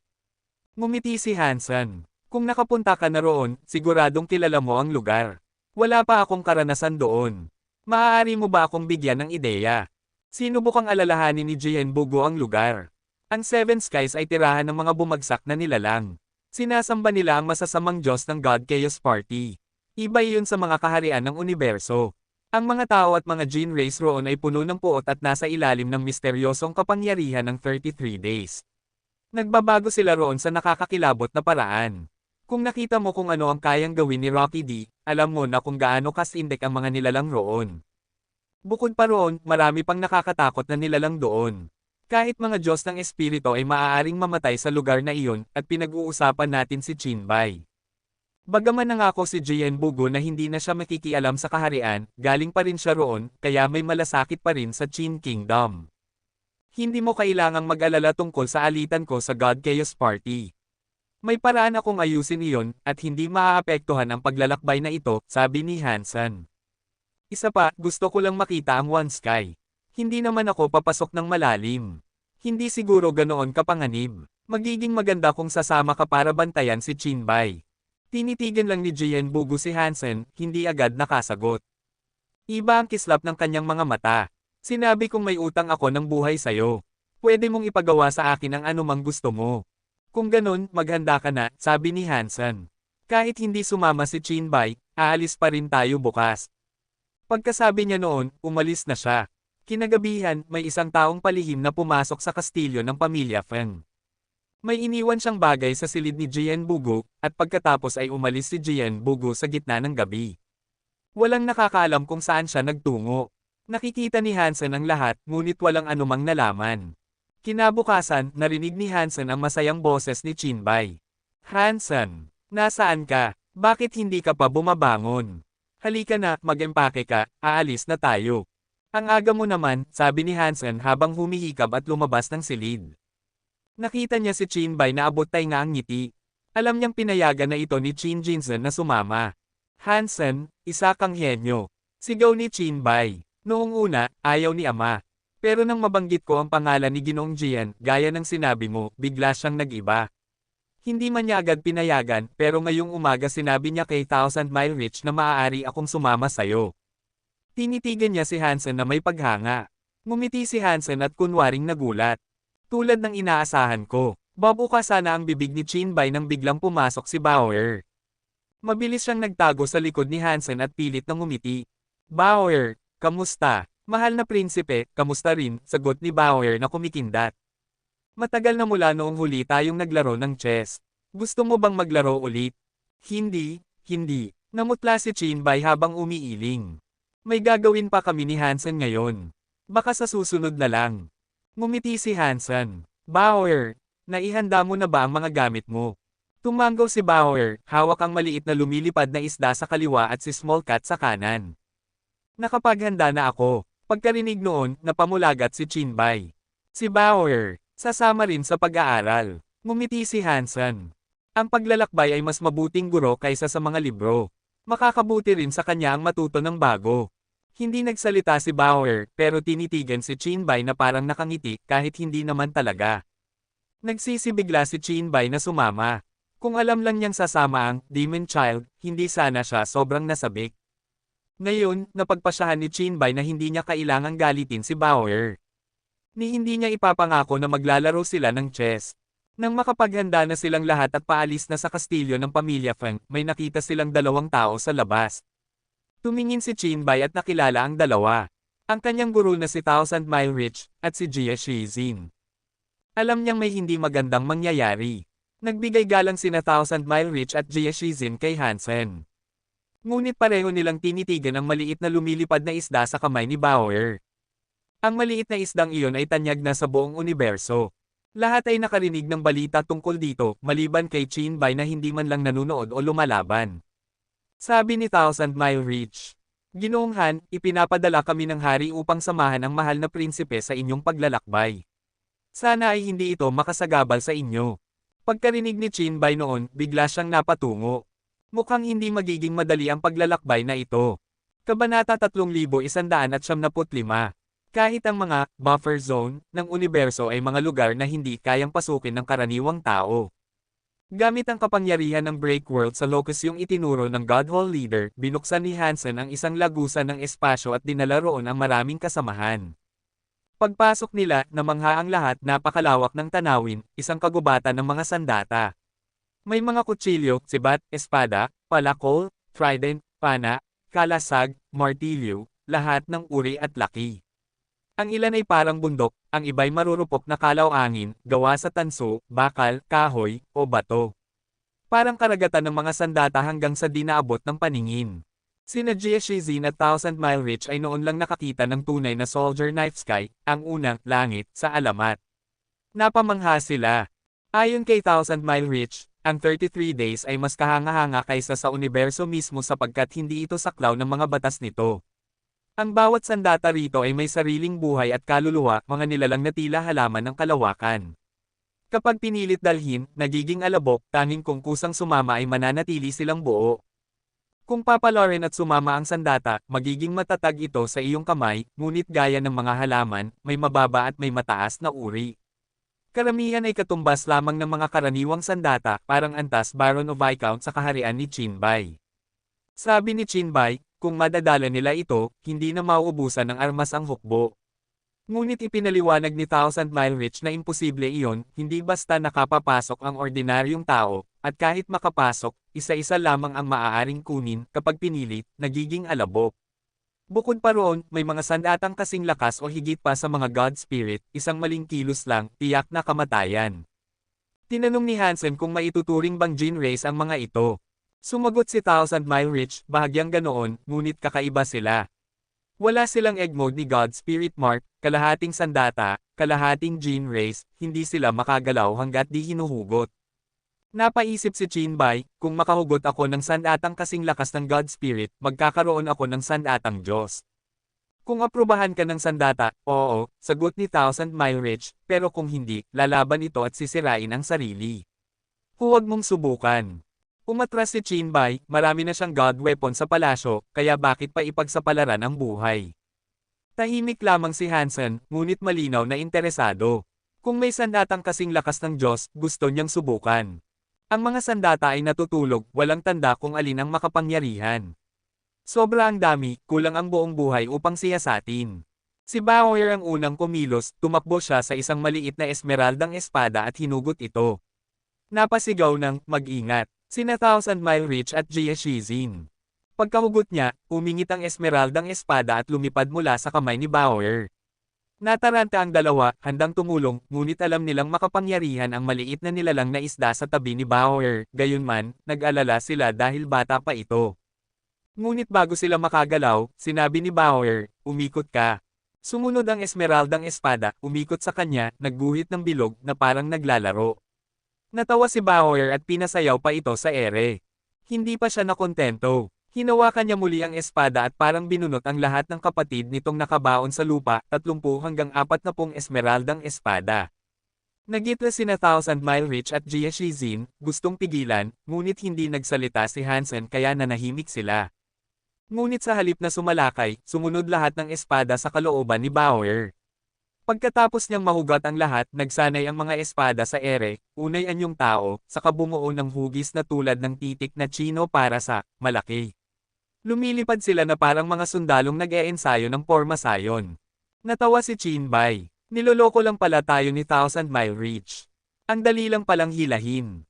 S1: Ngumiti si Hansen. Kung nakapunta ka na roon, siguradong kilala mo ang lugar. Wala pa akong karanasan doon. Maaari mo ba akong bigyan ng ideya? Sinubukang alalahanin ni Jian Bugo ang lugar. Ang Seven Skies ay tirahan ng mga bumagsak na nilalang. Sinasamba nila ang masasamang Diyos ng God Chaos Party. Iba iyon sa mga kaharian ng universo. Ang mga tao at mga Jin race roon ay puno ng puot at nasa ilalim ng misteryosong kapangyarihan ng 33 days. Nagbabago sila roon sa nakakakilabot na paraan. Kung nakita mo kung ano ang kayang gawin ni Rocky D, alam mo na kung gaano kasindek ang mga nilalang roon. Bukod pa roon, marami pang nakakatakot na nilalang doon. Kahit mga Diyos ng Espiritu ay maaaring mamatay sa lugar na iyon, at pinag-uusapan natin si Chinbay. Bagaman nangako si Jian Bugo na hindi na siya makikialam sa kaharian, galing pa rin siya roon, kaya may malasakit pa rin sa Qin Kingdom. Hindi mo kailangang mag-alala tungkol sa alitan ko sa God Chaos Party. May paraan akong ayusin iyon, at hindi maaapektuhan ang paglalakbay na ito, sabi ni Hansen. Isa pa, gusto ko lang makita ang One Sky. Hindi naman ako papasok ng malalim. Hindi siguro ganoon kapanganib. Magiging maganda kung sasama ka para bantayan si Chinbay. Tinitigan lang ni Jian Bugo si Hansen, hindi agad nakasagot. Iba ang kislap ng kanyang mga mata. Sinabi kong may utang ako ng buhay sayo. Pwede mong ipagawa sa akin ang anumang gusto mo. Kung ganun, maghanda ka na, sabi ni Hansen. Kahit hindi sumama si Chinbay, aalis pa rin tayo bukas. Pagkasabi niya noon, umalis na siya. Kinagabihan, may isang taong palihim na pumasok sa kastilyo ng pamilya Feng. May iniwan siyang bagay sa silid ni Jian Bugo, at pagkatapos ay umalis si Jian Bugo sa gitna ng gabi. Walang nakakaalam kung saan siya nagtungo. Nakikita ni Hansen ang lahat, ngunit walang anumang nalaman. Kinabukasan, narinig ni Hansen ang masayang boses ni Chinbay. Hansen, nasaan ka? Bakit hindi ka pa bumabangon? Halika na, mag-empake ka, aalis na tayo. Ang aga mo naman, sabi ni Hansen habang humihikab at lumabas ng silid. Nakita niya si Chinbay na abot-tay nga ang ngiti. Alam niyang pinayagan na ito ni Qin Jinsen na sumama. Hansen, isa kang henyo. Sigaw ni Chinbay. Noong una, ayaw ni ama. Pero nang mabanggit ko ang pangalan ni Ginoong Jian, gaya ng sinabi mo, bigla siyang nag-iba. Hindi man niya agad pinayagan, pero ngayong umaga sinabi niya kay Thousand Mile Rich na maaari akong sumama sayo. Tinitigan niya si Hansen na may paghanga. Ngumiti si Hansen at kunwaring nagulat. Tulad ng inaasahan ko, babuka sana ang bibig ni Chinbay nang biglang pumasok si Bauer. Mabilis siyang nagtago sa likod ni Hansen at pilit na ngumiti. Bauer, kamusta? Mahal na prinsipe, kamusta rin, sagot ni Bauer na kumikindat. Matagal na mula noong huli tayong naglaro ng chess. Gusto mo bang maglaro ulit? Hindi. Namutla si Chinbay habang umiiling. May gagawin pa kami ni Hansen ngayon. Baka sa susunod na lang. Ngumiti si Hansen. Bauer, naihanda mo na ba ang mga gamit mo? Tumanggaw si Bauer, hawak ang maliit na lumilipad na isda sa kaliwa at si Small Cat sa kanan. Nakapaghanda na ako. Pagkarinig noon, napamulagat si Chinbay. Si Bauer, sasama rin sa pag-aaral. Ngumiti si Hansen. Ang paglalakbay ay mas mabuting guro kaysa sa mga libro. Makakabuti rin sa kanya ang matuto ng bago. Hindi nagsalita si Bauer, pero tinitigan si Chinbay na parang nakangiti kahit hindi naman talaga. Nagsisibigla si Chinbay na sumama. Kung alam lang niyang sasama ang Demon Child, hindi sana siya sobrang nasabik. Ngayon, napagpasyahan ni Chinbay na hindi niya kailangang galitin si Bauer. Ni hindi niya ipapangako na maglalaro sila ng chess. Nang makapaghanda na silang lahat at paalis na sa kastilyo ng pamilya Feng, may nakita silang dalawang tao sa labas. Tumingin si Chinbay at nakilala ang dalawa. Ang kanyang guro na si Thousand Mile Rich, at si Jie Shizin. Alam niyang may hindi magandang mangyayari. Nagbigay galang sina Thousand Mile Rich at Jie Shizin kay Hansen. Ngunit pareho nilang tinitigan ang maliit na lumilipad na isda sa kamay ni Bauer. Ang maliit na isdang iyon ay tanyag na sa buong universo. Lahat ay nakarinig ng balita tungkol dito, maliban kay Chinbay na hindi man lang nanunood o lumalaban. Sabi ni Thousand Mile Rich, Ginoong Han, ipinapadala kami ng hari upang samahan ang mahal na prinsipe sa inyong paglalakbay. Sana ay hindi ito makasagabal sa inyo. Pagkarinig ni Chinbay noon, bigla siyang napatungo. Mukhang hindi magiging madali ang paglalakbay na ito. Kabanata 3175. Kahit ang mga buffer zone ng universo ay mga lugar na hindi kayang pasukin ng karaniwang tao. Gamit ang kapangyarihan ng Breakworld sa locus yung itinuro ng Godhall Leader, binuksan ni Hansen ang isang lagusan ng espasyo at dinala roon ang maraming kasamahan. Pagpasok nila, namangha ang lahat, napakalawak ng tanawin, isang kagubatan ng mga sandata. May mga kutsilyo, sibat, espada, palakol, trident, pana, kalasag, martilyo, lahat ng uri at laki. Ang ilan ay parang bundok, ang iba'y marurupok na kalaw-angin, gawa sa tanso, bakal, kahoy, o bato. Parang karagatan ng mga sandata hanggang sa di naabot ng paningin. Sina Jie Shizin at Thousand Mile Rich ay noon lang nakakita ng tunay na Soldier Knife Sky, ang unang langit sa alamat. Napamangha sila. Ayon kay Thousand Mile Rich, ang 33 days ay mas kahanga-hanga kaysa sa universo mismo sapagkat hindi ito saklaw ng mga batas nito. Ang bawat sandata rito ay may sariling buhay at kaluluwa, mga nilalang na tila halaman ng kalawakan. Kapag pinilit dalhin, nagiging alabok, tanging kung kusang sumama ay mananatili silang buo. Kung papalorin at sumama ang sandata, magiging matatag ito sa iyong kamay, ngunit gaya ng mga halaman, may mababa at may mataas na uri. Karamihan ay katumbas lamang ng mga karaniwang sandata, parang antas Baron of Viscount sa kaharian ni Qinbai. Sabi ni Qinbai, kung madadala nila ito, hindi na mauubusan ng armas ang hukbo. Ngunit ipinaliwanag ni Thousand Mile Rich na imposible iyon, hindi basta nakapapasok ang ordinaryong tao, at kahit makapasok, isa-isa lamang ang maaaring kunin, kapag pinilit, nagiging alabok. Bukod pa roon, may mga sandatang kasing lakas o higit pa sa mga God Spirit, isang maling kilos lang, tiyak na kamatayan. Tinanong ni Hansen kung maituturing bang Jin race ang mga ito. Sumagot si Thousand Mile Rich, bahagyang ganoon, ngunit kakaiba sila. Wala silang egg mode ni God Spirit Mark, kalahating sandata, kalahating Jin race, hindi sila makagalaw hanggat di hinuhugot. Napaisip si Qinbai, kung makahugot ako ng sandatang kasing lakas ng God Spirit, magkakaroon ako ng sandatang Diyos. Kung aprubahan ka ng sandata, oo, sagot ni Thousand Mile Rich, pero kung hindi, lalaban ito at sisirain ang sarili. Huwag mong subukan. Umatras si Qinbai, marami na siyang god weapon sa palasyo, kaya bakit pa ipagsapalaran ang buhay? Tahimik lamang si Hansen, ngunit malinaw na interesado. Kung may sandatang kasing lakas ng Diyos, gusto niyang subukan. Ang mga sandata ay natutulog, walang tanda kung alin ang makapangyarihan. Sobra ang dami, kulang ang buong buhay upang siyasatin. Si Bauer ang unang kumilos, tumakbo siya sa isang maliit na esmeraldang espada at hinugot ito. Napasigaw ng, mag-ingat. Sina Thousand Mile Rich at Jie Shizin. Pagkahugot niya, umingit ang esmeraldang espada at lumipad mula sa kamay ni Bauer. Nataranta ang dalawa, handang tumulong, ngunit alam nilang makapangyarihan ang maliit na nilalang na isda sa tabi ni Bauer, gayunman, nag-alala sila dahil bata pa ito. Ngunit bago sila makagalaw, sinabi ni Bauer, umikot ka. Sumunod ang esmeraldang espada, umikot sa kanya, nagguhit ng bilog na parang naglalaro. Natawa si Bauer at pinasayaw pa ito sa ere. Hindi pa siya nakontento. Hinawakan niya muli ang espada at parang binunot ang lahat ng kapatid nitong nakabaon sa lupa, 30 hanggang 40 esmeraldang espada. Nagitla sina Thousand Mile Rich at Jie Shizin, gustong pigilan, ngunit hindi nagsalita si Hansen kaya nanahimik sila. Ngunit sa halip na sumalakay, sumunod lahat ng espada sa kalooban ni Bauer. Pagkatapos niyang mahugat ang lahat, nagsanay ang mga espada sa ere, unay anyong tao, sa kabumuo ng hugis na tulad ng titik na Chino para sa malaki. Lumilipad sila na parang mga sundalong nag-eensayo ng pormasayon. Natawa si Qinbai. Niloloko lang pala tayo ni Thousand Mile Rich. Ang dali lang palang hilahin.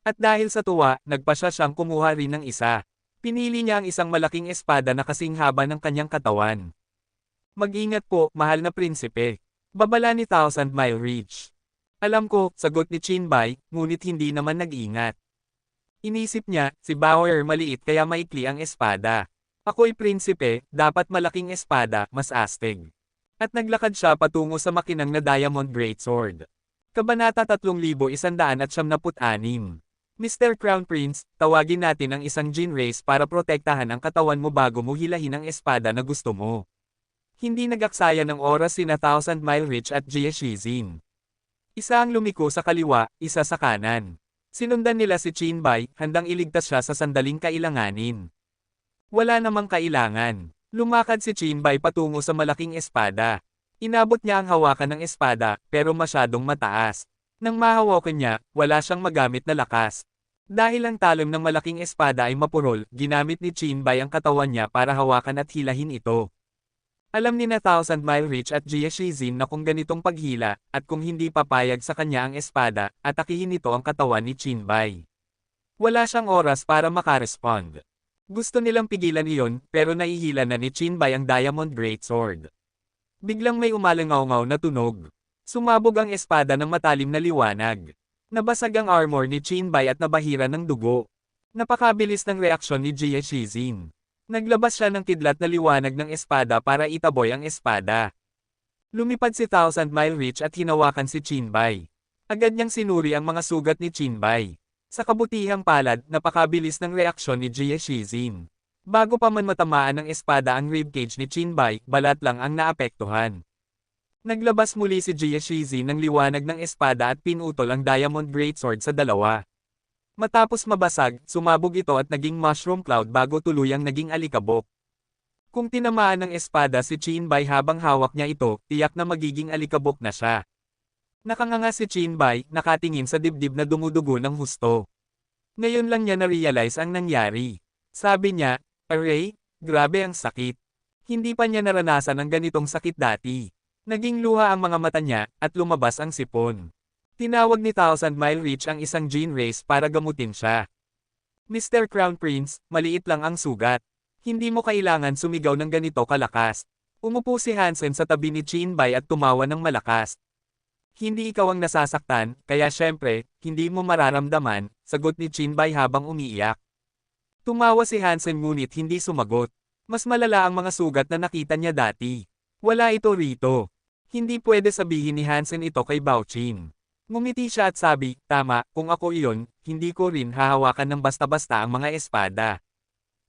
S1: At dahil sa tuwa, nagpasya siyang kumuha rin ng isa. Pinili niya ang isang malaking espada na kasing haba ng kanyang katawan. Mag-ingat po, mahal na prinsipe. Babala ni Thousand Mile Rich. Alam ko, sagot ni Qinbai, ngunit hindi naman nag-ingat. Inisip niya, si Bauer maliit kaya maikli ang espada. Ako'y prinsipe, dapat malaking espada, mas astig. At naglakad siya patungo sa makinang na Diamond Greatsword. Kabanata 3196. Mr. Crown Prince, tawagin natin ang isang Jin race para protektahan ang katawan mo bago mo hilahin ang espada na gusto mo. Hindi nag-aksaya ng oras sina Thousand Mile Rich at Jie Shizin. Isa ang lumiko sa kaliwa, isa sa kanan. Sinundan nila si Qinbai, handang iligtas siya sa sandaling kailanganin. Wala namang kailangan. Lumakad si Qinbai patungo sa malaking espada. Inabot niya ang hawakan ng espada, pero masyadong mataas. Nang mahawakan niya, wala siyang magamit na lakas. Dahil ang talon ng malaking espada ay mapurol, ginamit ni Chinbay ang katawan niya para hawakan at hilahin ito. Alam ni na Thousand Mile Reach at Jia Shizin na kung ganitong paghila, at kung hindi papayag sa kanya ang espada, atakihin nito ang katawan ni Chinbay. Wala siyang oras para makarespond. Gusto nilang pigilan iyon, pero naihila na ni Chinbay ang Diamond Greatsword. Biglang may umalangaw-ngaw na tunog. Sumabog ang espada ng matalim na liwanag. Nabasag ang armor ni Chinbay at nabahira ng dugo. Napakabilis ng reaksyon ni Jia Shizin. Naglabas siya ng kidlat na liwanag ng espada para itaboy ang espada. Lumipad si Thousand Mile Reach at hinawakan si Chinbay. Agad niyang sinuri ang mga sugat ni Chinbay. Sa kabutihang palad, napakabilis ng reaksyon ni Jia Shizin. Bago pa man matamaan ng espada ang ribcage ni Chinbay, balat lang ang naapektuhan. Naglabas muli si Jia Shizin ng liwanag ng espada at pinutol ang Diamond Greatsword sa dalawa. Matapos mabasag, sumabog ito at naging mushroom cloud bago tuluyang naging alikabok. Kung tinamaan ng espada si Chinbay habang hawak niya ito, tiyak na magiging alikabok na siya. Nakanganga si Chinbay, nakatingin sa dibdib na dumudugo ng husto. Ngayon lang niya na-realize ang nangyari. Sabi niya, "Aray, grabe ang sakit." Hindi pa niya naranasan ang ganitong sakit dati. Naging luha ang mga mata niya, at lumabas ang sipon. Tinawag ni Thousand Mile Reach ang isang Gene Race para gamutin siya. Mr. Crown Prince, maliit lang ang sugat. Hindi mo kailangan sumigaw ng ganito kalakas. Umupo si Hansen sa tabi ni Chinbay at tumawa ng malakas. Hindi ikaw ang nasasaktan, kaya syempre, hindi mo mararamdaman, sagot ni Chinbay habang umiiyak. Tumawa si Hansen ngunit hindi sumagot. Mas malala ang mga sugat na nakita niya dati. Wala ito rito. Hindi pwede sabihin ni Hansen ito kay Baochin. Ngumiti siya at sabi, "Tama, kung ako iyon, hindi ko rin hahawakan ng basta-basta ang mga espada.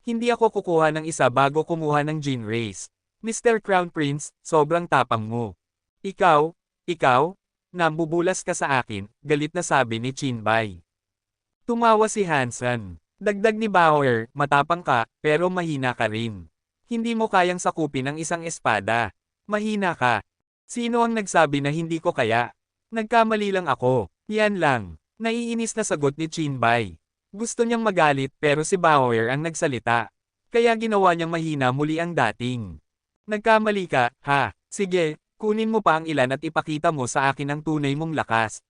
S1: Hindi ako kukuha ng isa bago kumuha ng Gene Race. Mr. Crown Prince, sobrang tapang mo." Ikaw, nambubulas ka sa akin," galit na sabi ni Chinbay. Tumawa si Hansen. Dagdag ni Bauer, "Matapang ka, pero mahina ka rin. Hindi mo kayang sakupin ang isang espada. Mahina ka. Sino ang nagsabi na hindi ko kaya? Nagkamali lang ako. Yan lang." Naiinis na sagot ni Chinbay. Gusto niyang magalit pero si Bauer ang nagsalita. Kaya ginawa niyang mahina muli ang dating. "Nagkamali ka, ha? Sige, kunin mo pa ang ilan at ipakita mo sa akin ang tunay mong lakas."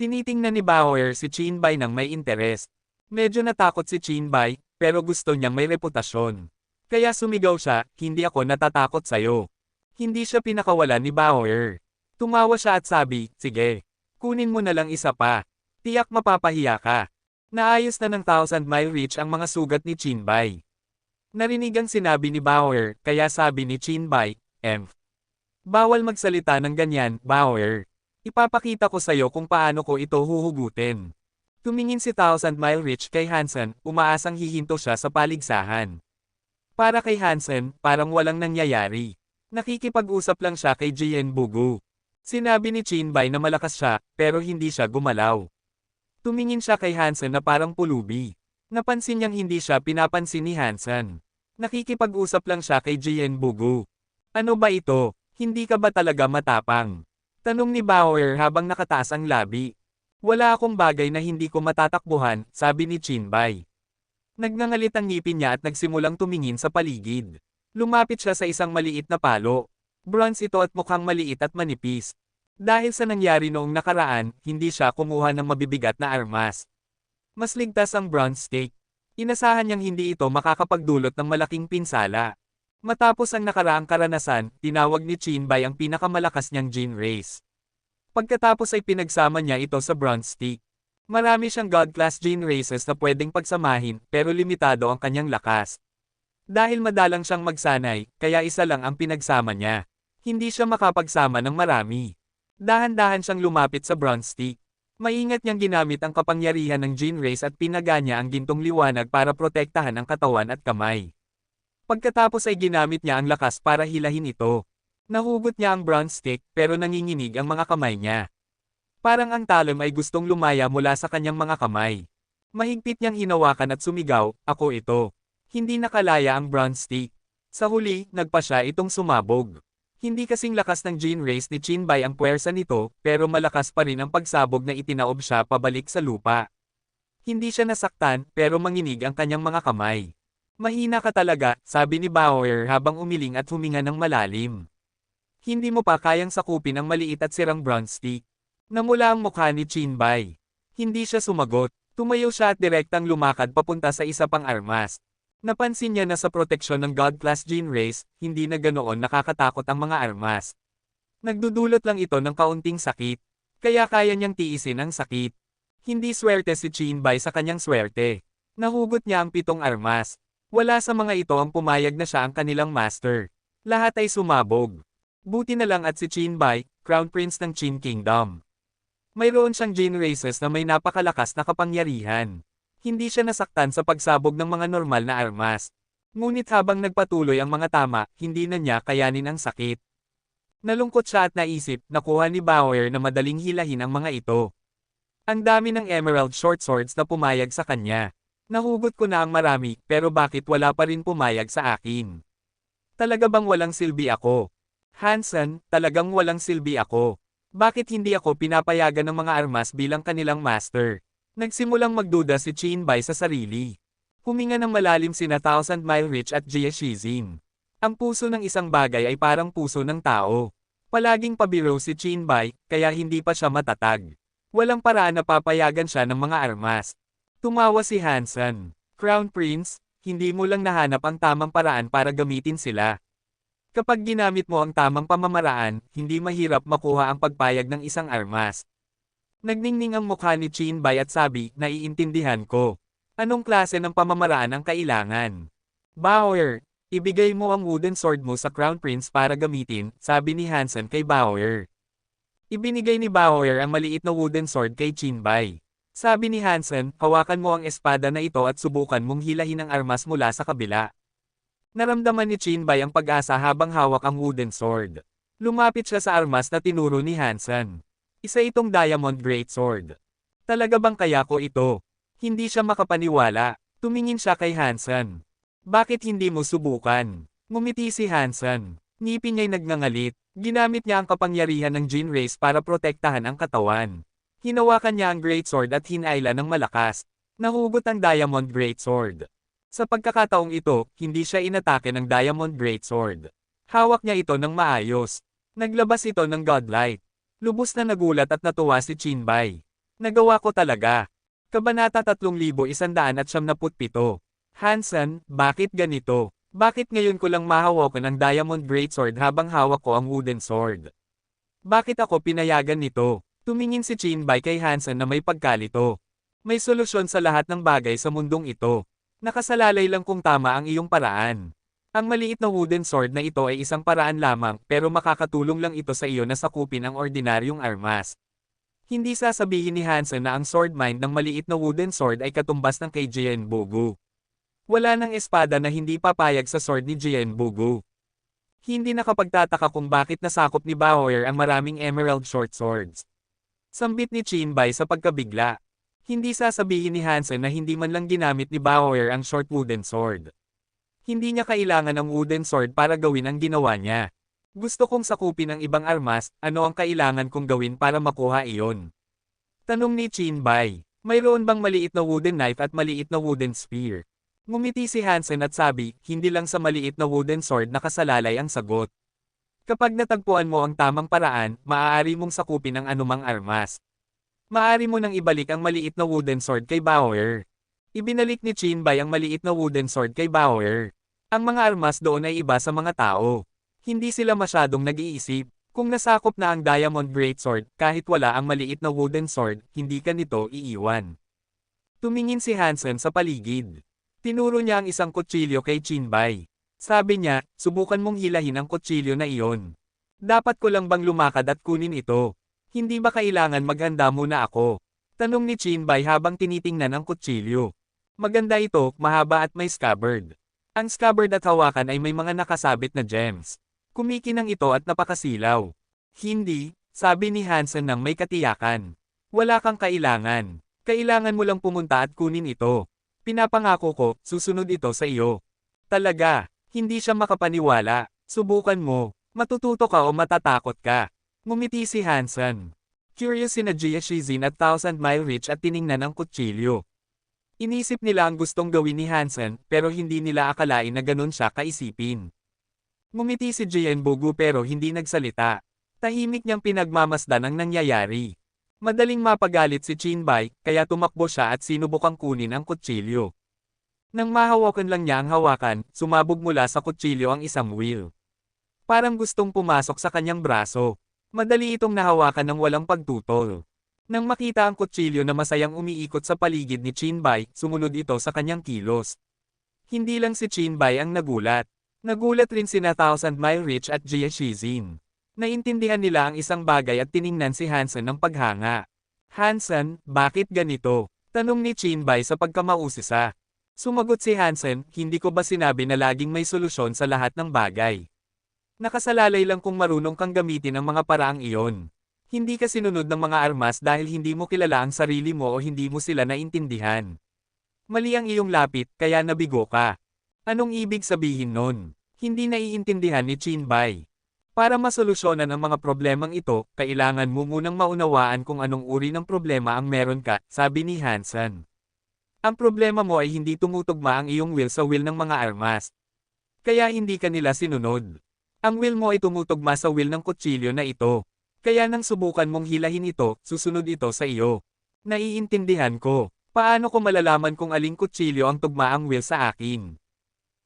S1: Tinitingnan ni Bauer si Chinbay ng may interes. Medyo natakot si Chinbay, pero gusto niyang may reputasyon. Kaya sumigaw siya, "Hindi ako natatakot sa'yo." Hindi siya pinakawalan ni Bauer. Tumawa siya at sabi, "Sige. Kunin mo na lang isa pa. Tiyak mapapahiya ka." Naayos na ng Thousand Mile Reach ang mga sugat ni Chinbay. Narinig ang sinabi ni Bauer, kaya sabi ni Chinbay, Bawal magsalita ng ganyan, Bauer. Ipapakita ko sa'yo kung paano ko ito huhugutin." Tumingin si Thousand Mile Reach kay Hansen, umaasang hihinto siya sa paligsahan. Para kay Hansen, parang walang nangyayari. Nakikipag-usap lang siya kay Jien Bugu. Sinabi ni Chinbay na malakas siya, pero hindi siya gumalaw. Tumingin siya kay Hansen na parang pulubi. Napansin niyang hindi siya pinapansin ni Hansen. Nakikipag-usap lang siya kay Jien Bugu. "Ano ba ito? Hindi ka ba talaga matapang?" Tanong ni Bauer habang nakataas ang labi. "Wala akong bagay na hindi ko matatakbuhan," sabi ni Chinbay. Nagngangalit ang ngipin niya at nagsimulang tumingin sa paligid. Lumapit siya sa isang maliit na palo. Bronze ito at mukhang maliit at manipis. Dahil sa nangyari noong nakaraan, hindi siya kumuha ng mabibigat na armas. Mas ligtas ang bronze stake. Inasahan niyang hindi ito makakapagdulot ng malaking pinsala. Matapos ang nakaraang karanasan, tinawag ni Chinbay ang pinakamalakas niyang Gene Race. Pagkatapos ay pinagsama niya ito sa bronze stick. Marami siyang God-class Gene Races na pwedeng pagsamahin, pero limitado ang kanyang lakas. Dahil madalang siyang magsanay, kaya isa lang ang pinagsama niya. Hindi siya makapagsama ng marami. Dahan-dahan siyang lumapit sa bronze stick. Maingat niyang ginamit ang kapangyarihan ng Gene Race at pinaganya ang gintong liwanag para protektahan ang katawan at kamay. Pagkatapos ay ginamit niya ang lakas para hilahin ito. Nahugot niya ang bronze stick, pero nanginginig ang mga kamay niya. Parang ang talon ay gustong lumaya mula sa kanyang mga kamay. Mahigpit niyang hinawakan at sumigaw, "Ako ito." Hindi nakalaya ang bronze stick. Sa huli, nagpa siya itong sumabog. Hindi kasing lakas ng Gene Race ni Chinbay ang puwersa nito, pero malakas pa rin ang pagsabog na itinaob siya pabalik sa lupa. Hindi siya nasaktan, pero manginig ang kanyang mga kamay. Mahina ka talaga, sabi ni Bauer habang umiling at huminga ng malalim. Hindi mo pa kayang sakupin ang maliit at sirang brown stick. Namula ang mukha ni Chinbay. Hindi siya sumagot. Tumayo siya at direktang lumakad papunta sa isa pang armas. Napansin niya na sa proteksyon ng God-class gene race, hindi na ganoon nakakatakot ang mga armas. Nagdudulot lang ito ng kaunting sakit. Kaya kaya niyang tiisin ang sakit. Hindi swerte si Chinbay sa kanyang swerte. Nahugot niya ang 7 armas. Wala sa mga ito ang pumayag na siya ang kanilang master. Lahat ay sumabog. Buti na lang at si Chinbay, Crown Prince ng Qin Kingdom. Mayroon siyang gene races na may napakalakas na kapangyarihan. Hindi siya nasaktan sa pagsabog ng mga normal na armas. Ngunit habang nagpatuloy ang mga tama, hindi na niya kayanin ang sakit. Nalungkot siya at naisip, nakuha ni Bauer na madaling hilahin ang mga ito. Ang dami ng emerald short swords na pumayag sa kanya. Nahugot ko na ang marami, pero bakit wala pa rin pumayag sa akin? Talaga bang walang silbi ako? Hansen, talagang walang silbi ako. Bakit hindi ako pinapayagan ng mga armas bilang kanilang master? Nagsimulang magduda si Chinbay sa sarili. Huminga ng malalim sina Thousand Mile Rich at Jie Shizin. Ang puso ng isang bagay ay parang puso ng tao. Palaging pabiro si Chinbay, kaya hindi pa siya matatag. Walang paraan na papayagan siya ng mga armas. Tumawa si Hansen. Crown Prince, hindi mo lang nahanap ang tamang paraan para gamitin sila. Kapag ginamit mo ang tamang pamamaraan, hindi mahirap makuha ang pagpayag ng isang armas. Nagningning ang mukha ni Chinbay at sabi, naiintindihan ko. Anong klase ng pamamaraan ang kailangan? Bauer, ibigay mo ang wooden sword mo sa Crown Prince para gamitin, sabi ni Hansen kay Bauer. Ibinigay ni Bauer ang maliit na wooden sword kay Chinbay. Sabi ni Hansen, hawakan mo ang espada na ito at subukan mong hilahin ang armas mula sa kabila. Naramdaman ni Chinbay ang pag-asa habang hawak ang wooden sword. Lumapit siya sa armas na tinuro ni Hansen. Isa itong diamond greatsword. Talaga bang kaya ko ito? Hindi siya makapaniwala. Tumingin siya kay Hansen. Bakit hindi mo subukan? Ngumiti si Hansen. Ngipin niya'y nagngangalit. Ginamit niya ang kapangyarihan ng gene race para protektahan ang katawan. Hinawakan niya ang greatsword at hinayla ng malakas. Nahugot ang diamond greatsword. Sa pagkakataong ito, hindi siya inatake ng diamond greatsword. Hawak niya ito ng maayos. Naglabas ito ng godlight. Lubos na nagulat at natuwa si Chinbay. Nagawa ko talaga. Kabanata 3197. Hansen, bakit ganito? Bakit ngayon ko lang mahawakan ang diamond greatsword habang hawak ko ang wooden sword? Bakit ako pinayagan nito? Tumingin si Chinbay kay Hansen na may pagkalito. May solusyon sa lahat ng bagay sa mundong ito. Nakasalalay lang kung tama ang iyong paraan. Ang maliit na wooden sword na ito ay isang paraan lamang, pero makakatulong lang ito sa iyo na sakupin ang ordinaryong armas. Hindi sasabihin ni Hansen na ang sword mind ng maliit na wooden sword ay katumbas ng kay Jien Bugu. Wala nang espada na hindi papayag sa sword ni Jien Bugu. Hindi nakapagtataka kung bakit nasakop ni Bauer ang maraming emerald short swords. Sambit ni Chinbay sa pagkabigla. Hindi sasabihin ni Hansen na hindi man lang ginamit ni Bauer ang short wooden sword. Hindi niya kailangan ng wooden sword para gawin ang ginawa niya. Gusto kong sakupin ang ibang armas, ano ang kailangan kong gawin para makuha iyon? Tanong ni Chinbay. Mayroon bang maliit na wooden knife at maliit na wooden spear? Ngumiti si Hansen at sabi, hindi lang sa maliit na wooden sword nakasalalay ang sagot. Kapag natagpuan mo ang tamang paraan, maaari mong sakupin ang anumang armas. Maaari mo nang ibalik ang maliit na wooden sword kay Bauer. Ibinalik ni Chinbay ang maliit na wooden sword kay Bauer. Ang mga armas doon ay iba sa mga tao. Hindi sila masyadong nag-iisip. Kung nasakop na ang diamond greatsword, kahit wala ang maliit na wooden sword, hindi ka nito iiwan. Tumingin si Hansen sa paligid. Tinuro niya ang isang kutsilyo kay Chinbay. Sabi niya, subukan mong hilahin ang kutsilyo na iyon. Dapat ko lang bang lumakad at kunin ito? Hindi ba kailangan maghanda muna ako? Tanong ni Chinbay habang tinitingnan ang kutsilyo. Maganda ito, mahaba at may scabbard. Ang scabbard at hawakan ay may mga nakasabit na gems. Kumikinang ito at napakasilaw. Hindi, sabi ni Hansen nang may katiyakan. Wala kang kailangan. Kailangan mo lang pumunta at kunin ito. Pinapangako ko, susunod ito sa iyo. Talaga. Hindi siya makapaniwala. Subukan mo. Matututo ka o matatakot ka. Ngumiti si Hansen. Curious sina Jie Shizin at Thousand Mile Rich at tiningnan ang kutsilyo. Inisip nila ang gustong gawin ni Hansen pero hindi nila akalain na ganun siya kaisipin. Ngumiti si Jianbugu pero hindi nagsalita. Tahimik niyang pinagmamasdan ang nangyayari. Madaling mapagalit si Chinbay, kaya tumakbo siya at sinubukang kunin ang kutsilyo. Nang mahawakan lang niya ang hawakan, sumabog mula sa kutsilyo ang isang wheel. Parang gustong pumasok sa kanyang braso. Madali itong nahawakan ng walang pagtutol. Nang makita ang kutsilyo na masayang umiikot sa paligid ni Chinbay, sumunod ito sa kanyang kilos. Hindi lang si Chinbay ang nagulat. Nagulat rin sina Thousand Mile Rich at Jia Shizin. Naintindihan nila ang isang bagay at tiningnan si Hansen ng paghanga. Hansen, bakit ganito? Tanong ni Chinbay sa pagkamausisa. Sumagot si Hansen, hindi ko ba sinabi na laging may solusyon sa lahat ng bagay? Nakasalalay lang kung marunong kang gamitin ang mga paraang iyon. Hindi ka sinunod ng mga armas dahil hindi mo kilala ang sarili mo o hindi mo sila naintindihan. Mali ang iyong lapit, kaya nabigo ka. Anong ibig sabihin nun? Hindi naiintindihan ni Chinbay. Para masolusyonan ang mga problemang ito, kailangan mo munang maunawaan kung anong uri ng problema ang meron ka, sabi ni Hansen. Ang problema mo ay hindi tumutugma ang iyong will sa will ng mga armas. Kaya hindi ka nila sinunod. Ang will mo ay tumutugma sa will ng kutsilyo na ito. Kaya nang subukan mong hilahin ito, susunod ito sa iyo. Naiintindihan ko. Paano ko malalaman kung aling kutsilyo ang tugma ang will sa akin?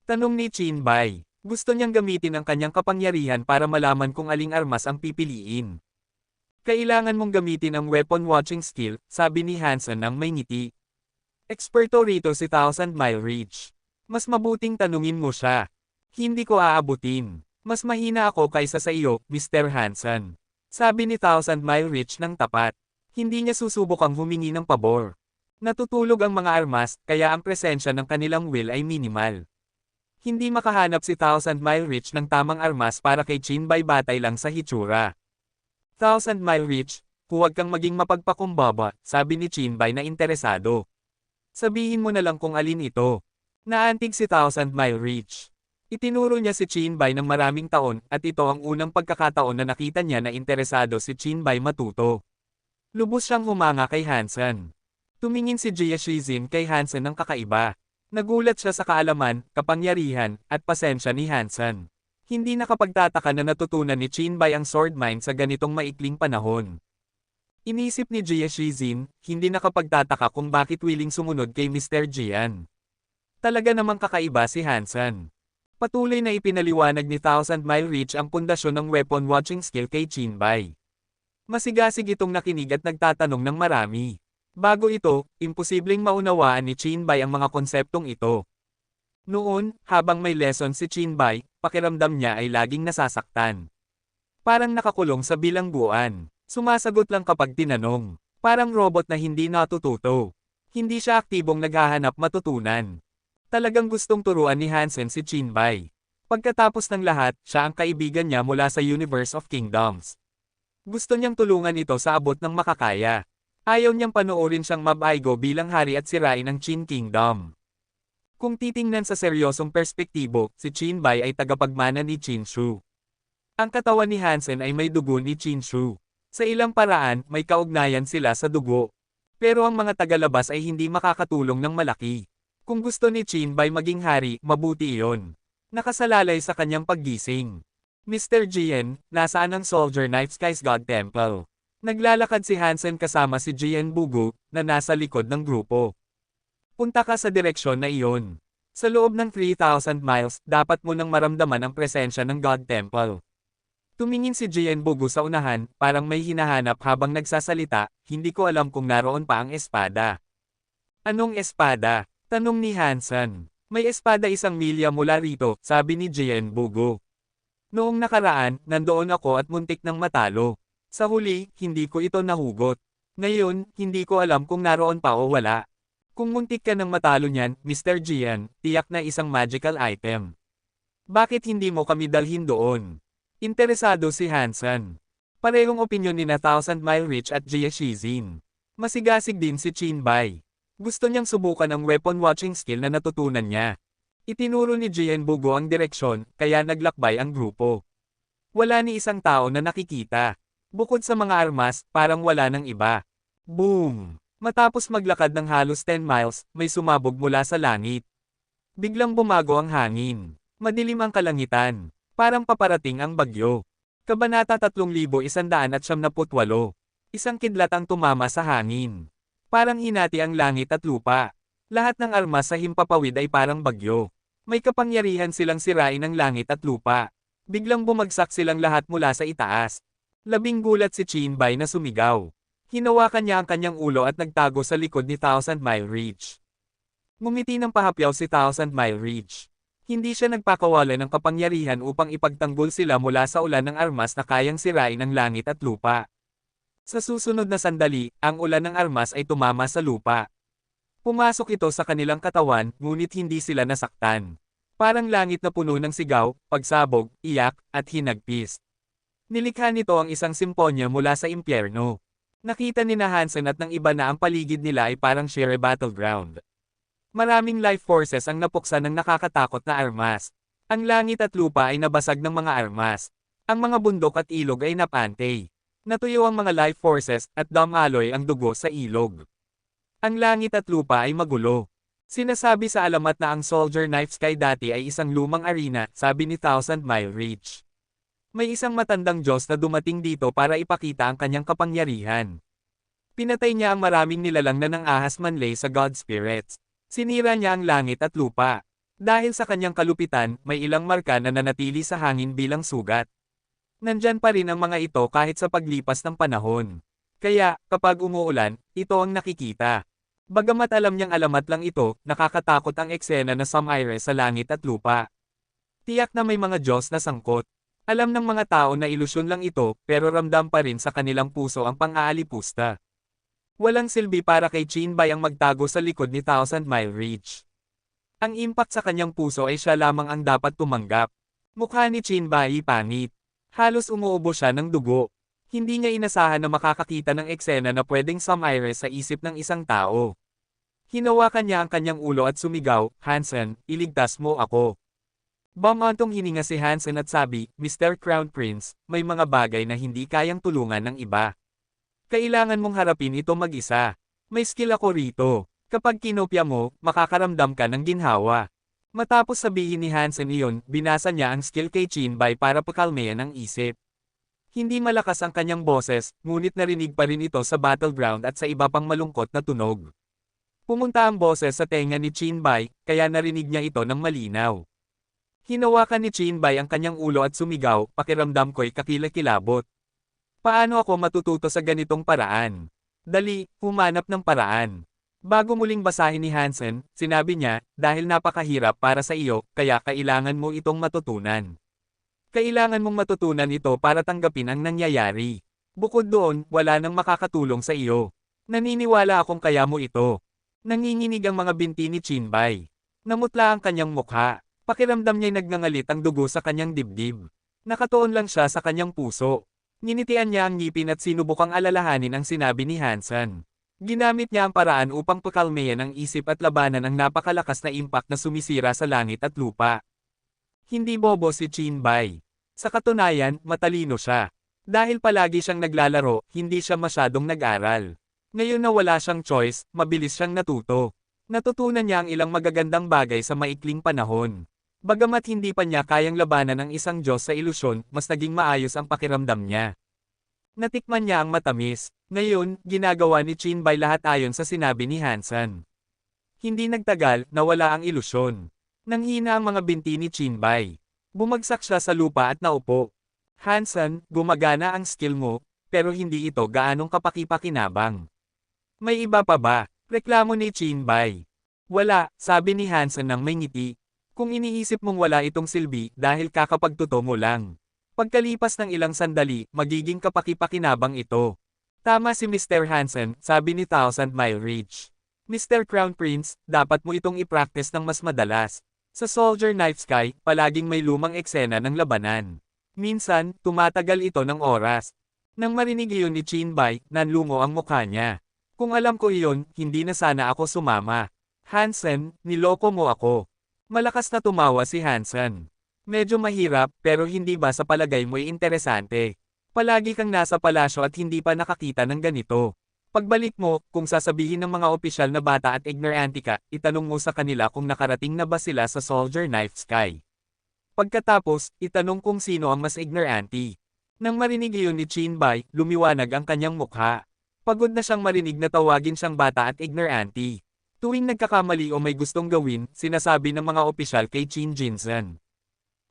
S1: Tanong ni Chinbay. Gusto niyang gamitin ang kanyang kapangyarihan para malaman kung aling armas ang pipiliin. Kailangan mong gamitin ang weapon watching skill, sabi ni Hansen nang may ngiti. Eksperto rito si Thousand Mile Reach. Mas mabuting tanungin mo siya. Hindi ko aabutin. Mas mahina ako kaysa sa iyo, Mr. Hansen. Sabi ni Thousand Mile Reach ng tapat. Hindi niya susubukang humingi ng pabor. Natutulog ang mga armas, kaya ang presensya ng kanilang will ay minimal. Hindi makahanap si Thousand Mile Reach ng tamang armas para kay Chinbay batay lang sa hitsura. Thousand Mile Reach, huwag kang maging mapagpakumbaba, sabi ni Chinbay na interesado. Sabihin mo na lang kung alin ito. Naantig si Thousand Mile Reach. Itinuro niya si Chinbay ng maraming taon at ito ang unang pagkakataon na nakita niya na interesado si Chinbay matuto. Lubos siyang humanga kay Hansen. Tumingin si Jia Shizin kay Hansen ng kakaiba. Nagulat siya sa kaalaman, kapangyarihan, at pasensya ni Hansen. Hindi nakapagtataka na natutunan ni Chinbay ang sword mind sa ganitong maikling panahon. Inisip ni Jia Shizin, hindi nakapagtataka kung bakit willing sumunod kay Mr. Jian. Talaga namang kakaiba si Hansen. Patuloy na ipinaliwanag ni Thousand Mile Reach ang pundasyon ng weapon watching skill kay Chinbay. Masigasig itong nakinig at nagtatanong ng marami. Bago ito, imposibleng maunawaan ni Chinbay ang mga konseptong ito. Noon, habang may lesson si Chinbay, pakiramdam niya ay laging nasasaktan. Parang nakakulong sa bilangguan. Sumasagot lang kapag tinanong. Parang robot na hindi natututo. Hindi siya aktibong naghahanap matutunan. Talagang gustong turuan ni Hansen si Chinbay. Pagkatapos ng lahat, siya ang kaibigan niya mula sa Universe of Kingdoms. Gusto niyang tulungan ito sa abot ng makakaya. Ayaw niyang panoorin siyang mabaigo bilang hari at sirain ang Qin Kingdom. Kung titingnan sa seryosong perspektibo, si Chinbay ay tagapagmana ni Qin Shu. Ang katawan ni Hansen ay may dugo ni Qin Shu. Sa ilang paraan, may kaugnayan sila sa dugo. Pero ang mga tagalabas ay hindi makakatulong ng malaki. Kung gusto ni Chinbay maging hari, mabuti iyon. Nakasalalay sa kanyang paggising. Mr. Jian, nasaan ang Soldier Knight Sky's God Temple? Naglalakad si Hansen kasama si Jianbugu, na nasa likod ng grupo. Punta ka sa direksyon na iyon. Sa loob ng 3,000 miles, dapat mo nang maramdaman ang presensya ng God Temple. Tumingin si Jianbugu sa unahan, parang may hinahanap habang nagsasalita, hindi ko alam kung naroon pa ang espada. Anong espada? Tanong ni Hansen. May espada 1 milya mula rito, sabi ni Jianbugu. Noong nakaraan, nandoon ako at muntik nang matalo. Sa huli, hindi ko ito nahugot. Ngayon, hindi ko alam kung naroon pa o wala. Kung muntik ka nang matalo niyan, Mr. Jian, tiyak na isang magical item. Bakit hindi mo kami dalhin doon? Interesado si Hansen. Parehong opinyon ni na Thousand Mile Reach at Jia Shizin. Masigasig din si Chinbay. Gusto niyang subukan ang weapon watching skill na natutunan niya. Itinuro ni Jianbugu ang direksyon, kaya naglakbay ang grupo. Wala ni isang tao na nakikita. Bukod sa mga armas, parang wala ng iba. Boom! Matapos maglakad ng halos 10 miles, may sumabog mula sa langit. Biglang bumago ang hangin. Madilim ang kalangitan. Parang paparating ang bagyo. Kabanata 3178. Isang kidlat ang tumama sa hangin. Parang hinati ang langit at lupa. Lahat ng armas sa himpapawid ay parang bagyo. May kapangyarihan silang sirain ang langit at lupa. Biglang bumagsak silang lahat mula sa itaas. Labing gulat si Chinbay na sumigaw. Hinawakan niya ang kanyang ulo at nagtago sa likod ni Thousand Mile Ridge. Ngumiti ng pahapyaw si Thousand Mile Ridge. Hindi siya nagpakawala ng kapangyarihan upang ipagtanggol sila mula sa ulan ng armas na kayang sirain ang langit at lupa. Sa susunod na sandali, ang ulan ng armas ay tumama sa lupa. Pumasok ito sa kanilang katawan, ngunit hindi sila nasaktan. Parang langit na puno ng sigaw, pagsabog, iyak, at hinagpis. Nilikha nito ang isang simponya mula sa impyerno. Nakita ni Hansen at ng iba na ang paligid nila ay parang sheer battleground. Maraming life forces ang napuksan ng nakakatakot na armas. Ang langit at lupa ay nabasag ng mga armas. Ang mga bundok at ilog ay napantay. Natuyo ang mga life forces at dumaloy ang dugo sa ilog. Ang langit at lupa ay magulo. Sinasabi sa alamat na ang Soldier Knife Sky dati ay isang lumang arena, sabi ni Thousand Mile Ridge. May isang matandang Diyos na dumating dito para ipakita ang kanyang kapangyarihan. Pinatay niya ang maraming nilalang na nang-ahas manlay sa God Spirits. Sinira niya ang langit at lupa. Dahil sa kanyang kalupitan, may ilang marka na nanatili sa hangin bilang sugat. Nandyan pa rin ang mga ito kahit sa paglipas ng panahon. Kaya, kapag umuulan, ito ang nakikita. Bagamat alam niyang alamat lang ito, nakakatakot ang eksena na sumire sa langit at lupa. Tiyak na may mga Diyos na sangkot. Alam ng mga tao na ilusyon lang ito, pero ramdam pa rin sa kanilang puso ang pang-aalipusta. Walang silbi para kay Chinbay ang magtago sa likod ni Thousand Mile Ridge. Ang impact sa kanyang puso ay siya lamang ang dapat tumanggap. Mukha ni Chinbay pangit. Halos umuubo siya ng dugo. Hindi niya inasahan na makakakita ng eksena na pwedeng sumire sa isip ng isang tao. Hinawakan niya ang kanyang ulo at sumigaw, "Hansen, iligtas mo ako." Bumantong hininga si Hansen at sabi, "Mr. Crown Prince, may mga bagay na hindi kayang tulungan ng iba. Kailangan mong harapin ito mag-isa. May skill ako rito. Kapag kinopya mo, makakaramdam ka ng ginhawa." Matapos sabihin ni Hansen iyon, binasa niya ang skill kay Chinbay para pakalmayan ang isip. Hindi malakas ang kanyang boses, ngunit narinig pa rin ito sa battleground at sa iba pang malungkot na tunog. Pumunta ang boses sa tenga ni Chinbay, kaya narinig niya ito ng malinaw. Hinawakan ni Chinbay ang kanyang ulo at sumigaw, "Pakiramdam ko'y kakilakilabot. Paano ako matututo sa ganitong paraan? Dali, humanap ng paraan." Bago muling basahin ni Hansen, sinabi niya, "Dahil napakahirap para sa iyo, kaya kailangan mo itong matutunan. Kailangan mong matutunan ito para tanggapin ang nangyayari. Bukod doon, wala nang makakatulong sa iyo. Naniniwala akong kaya mo ito." Nanginginig ang mga binti ni Chinbay. Namutla ang kanyang mukha. Pakiramdam niya'y nagngangalit ang dugo sa kanyang dibdib. Nakatuon lang siya sa kanyang puso. Nginitian niya ang ngipin at sinubukang alalahanin ang sinabi ni Hansen. Ginamit niya ang paraan upang pakalmayan ang isip at labanan ang napakalakas na impact na sumisira sa langit at lupa. Hindi bobo si Chinbay. Sa katunayan, matalino siya. Dahil palagi siyang naglalaro, hindi siya masyadong nag-aral. Ngayon na wala siyang choice, mabilis siyang natuto. Natutunan niya ang ilang magagandang bagay sa maikling panahon. Bagamat hindi pa niya kayang labanan ang isang Diyos sa ilusyon, mas naging maayos ang pakiramdam niya. Natikman niya ang matamis. Ngayon, ginagawa ni Chinbay lahat ayon sa sinabi ni Hansen. Hindi nagtagal, nawala ang ilusyon. Nanghina ang mga binti ni Chinbay. Bumagsak siya sa lupa at naupo. "Hansen, gumagana ang skill mo, pero hindi ito gaanong kapaki-pakinabang. May iba pa ba?" Reklamo ni Chinbay. "Wala," sabi ni Hansen nang may ngiti. "Kung iniisip mong wala itong silbi, dahil kakapagtuto mo lang. Pagkalipas ng ilang sandali, magiging kapaki-pakinabang ito." "Tama si Mr. Hansen," sabi ni Thousand Mile Ridge. "Mr. Crown Prince, dapat mo itong i-practice ng mas madalas. Sa Soldier Knife Sky, palaging may lumang eksena ng labanan. Minsan, tumatagal ito ng oras." Nang marinig iyon ni Chinbay, nanlungo ang mukha niya. "Kung alam ko iyon, hindi na sana ako sumama. Hansen, niloko mo ako." Malakas na tumawa si Hansen. "Medyo mahirap, pero hindi ba sa palagay mo'y interesante? Palagi kang nasa palasyo at hindi pa nakakita ng ganito. Pagbalik mo, kung sasabihin ng mga opisyal na bata at ignorante ka, itanong mo sa kanila kung nakarating na ba sila sa Soldier Knife Sky. Pagkatapos, itanong kung sino ang mas ignorante. Nang marinig iyon ni Chinbay, lumiwanag ang kanyang mukha. Pagod na siyang marinig na tawagin siyang bata at ignorante. Tuwing nagkakamali o may gustong gawin, sinasabi ng mga opisyal kay Chin Jinsen.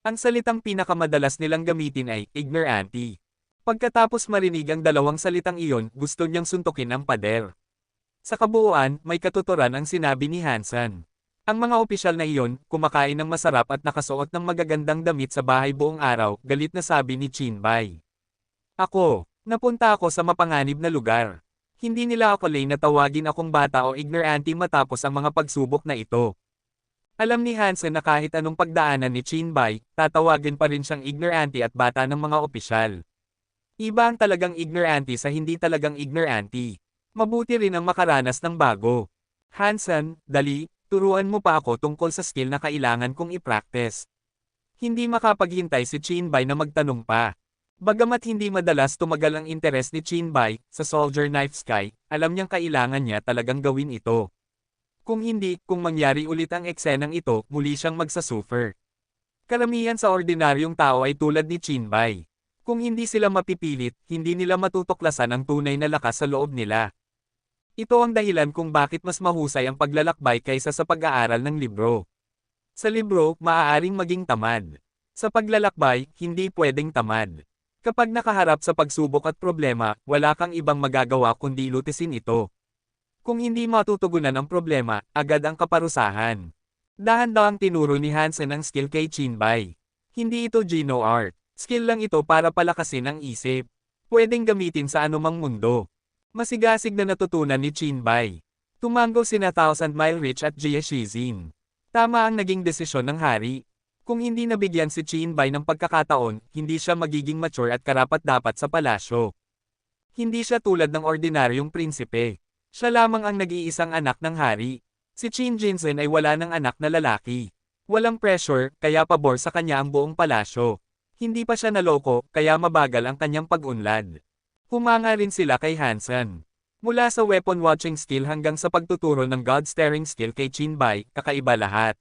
S1: Ang salitang pinakamadalas nilang gamitin ay, ignorante. Pagkatapos marinig ang dalawang salitang iyon, gusto niyang suntukin ang pader. Sa kabuuan, may katuturan ang sinabi ni Hansen. Ang mga opisyal na iyon, kumakain ng masarap at nakasuot ng magagandang damit sa bahay buong araw, galit na sabi ni Chinbay. Napunta ako sa mapanganib na lugar. Hindi nila ako na tawagin akong bata o ignorante matapos ang mga pagsubok na ito. Alam ni Hansen na kahit anong pagdaanan ni Chinbay, tatawagin pa rin siyang ignorante at bata ng mga opisyal. Iba ang talagang ignorante sa hindi talagang ignorante. Mabuti rin ang makaranas ng bago. Hansen, dali, turuan mo pa ako tungkol sa skill na kailangan kong i-practice. Hindi makapaghintay si Chinbay na magtanong pa. Bagamat hindi madalas tumagal ang interes ni Chinbay sa Soldier Knife Sky, alam niyang kailangan niya talagang gawin ito. Kung hindi, kung mangyari ulit ang eksenang ito, muli siyang magsasuffer. Karamihan sa ordinaryong tao ay tulad ni Chinbay. Kung hindi sila mapipilit, hindi nila matutuklasan ang tunay na lakas sa loob nila. Ito ang dahilan kung bakit mas mahusay ang paglalakbay kaysa sa pag-aaral ng libro. Sa libro, maaaring maging tamad. Sa paglalakbay, hindi pwedeng tamad. Kapag nakaharap sa pagsubok at problema, wala kang ibang magagawa kundi lutisin ito. Kung hindi matutugunan ang problema, agad ang kaparusahan. Dahan-dahang tinuro ni Hansen ang skill kay Chinbay. Hindi ito Gino art. Skill lang ito para palakasin ang isip. Pwedeng gamitin sa anumang mundo. Masigasig na natutunan ni Chinbay. Tumango sina Thousand Mile Rich at Jie Shizin. Tama ang naging desisyon ng hari. Kung hindi nabigyan si Chinbay ng pagkakataon, hindi siya magiging mature at karapat-dapat sa palasyo. Hindi siya tulad ng ordinaryong prinsipe. Siya lamang ang nag-iisang anak ng hari. Si Chin Jinsen ay wala ng anak na lalaki. Walang pressure, kaya pabor sa kanya ang buong palasyo. Hindi pa siya naloko, kaya mabagal ang kanyang pag-unlad. Humanga rin sila kay Hansen. Mula sa weapon watching skill hanggang sa pagtuturo ng God-staring skill kay Chinbay, kakaiba lahat.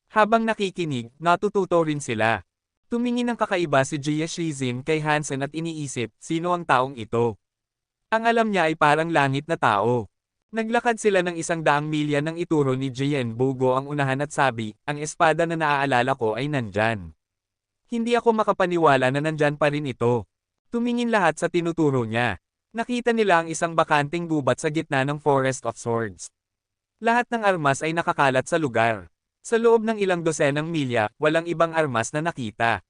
S1: Habang nakikinig, natututo rin sila. Tumingin ng kakaiba si Jie Shizin kay Hansen at iniisip, sino ang taong ito? Ang alam niya ay parang langit na tao. Naglakad sila ng 100 milya nang ituro ni Jien Bugo ang unahan at sabi, ang espada na naaalala ko ay nandyan. Hindi ako makapaniwala na nandyan pa rin ito. Tumingin lahat sa tinuturo niya. Nakita nila ang isang bakanting gubat sa gitna ng Forest of Swords. Lahat ng armas ay nakakalat sa lugar. Sa loob ng ilang dosenang milya, walang ibang armas na nakita.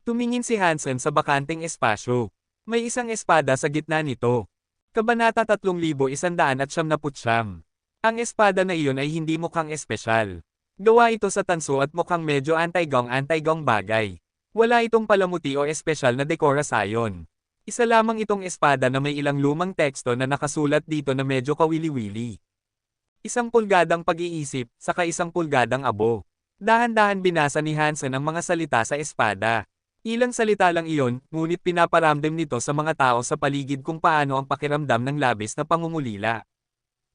S1: Tumingin si Hansen sa bakanting espasyo. May isang espada sa gitna nito. Kabanata 3199. Ang espada na iyon ay hindi mukhang espesyal. Gawa ito sa tanso at mukhang medyo anti-gong bagay. Wala itong palamuti o espesyal na dekora sayon. Isa lamang itong espada na may ilang lumang teksto na nakasulat dito na medyo kawili-wili. 1 pulgadang pag-iisip, saka 1 pulgadang abo. Dahan-dahan binasa ni Hansen ang mga salita sa espada. Ilang salita lang iyon, ngunit pinaparamdam nito sa mga tao sa paligid kung paano ang pakiramdam ng labis na pangungulila.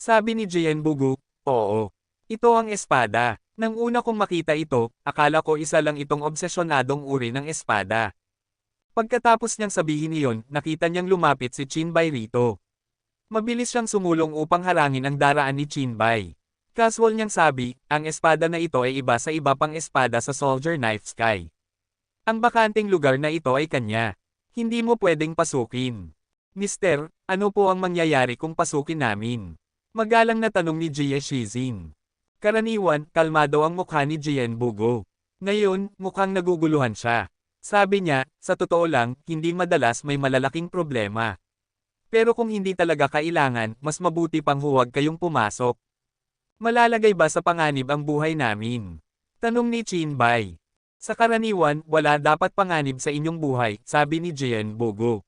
S1: Sabi ni Jien Bugu, oo. Ito ang espada. Nang una kong makita ito, akala ko isa lang itong obsesyonadong uri ng espada. Pagkatapos niyang sabihin iyon, nakita niyang lumapit si Chinbay rito. Mabilis siyang sumulong upang harangin ang daraan ni Chinbay. Casual niyang sabi, ang espada na ito ay iba sa iba pang espada sa Soldier Knife Sky. Ang bakanting lugar na ito ay kanya. Hindi mo pwedeng pasukin. Mister, ano po ang mangyayari kung pasukin namin? Magalang na tanong ni Jie Shizin. Karaniwan, kalmado ang mukha ni Jien Bugo. Ngayon, mukhang naguguluhan siya. Sabi niya, sa totoo lang, hindi madalas may malalaking problema. Pero kung hindi talaga kailangan, mas mabuti pang huwag kayong pumasok. Malalagay ba sa panganib ang buhay namin? Tanong ni Chinbay. Sa karaniwan, wala dapat panganib sa inyong buhay, sabi ni Jien Bugo.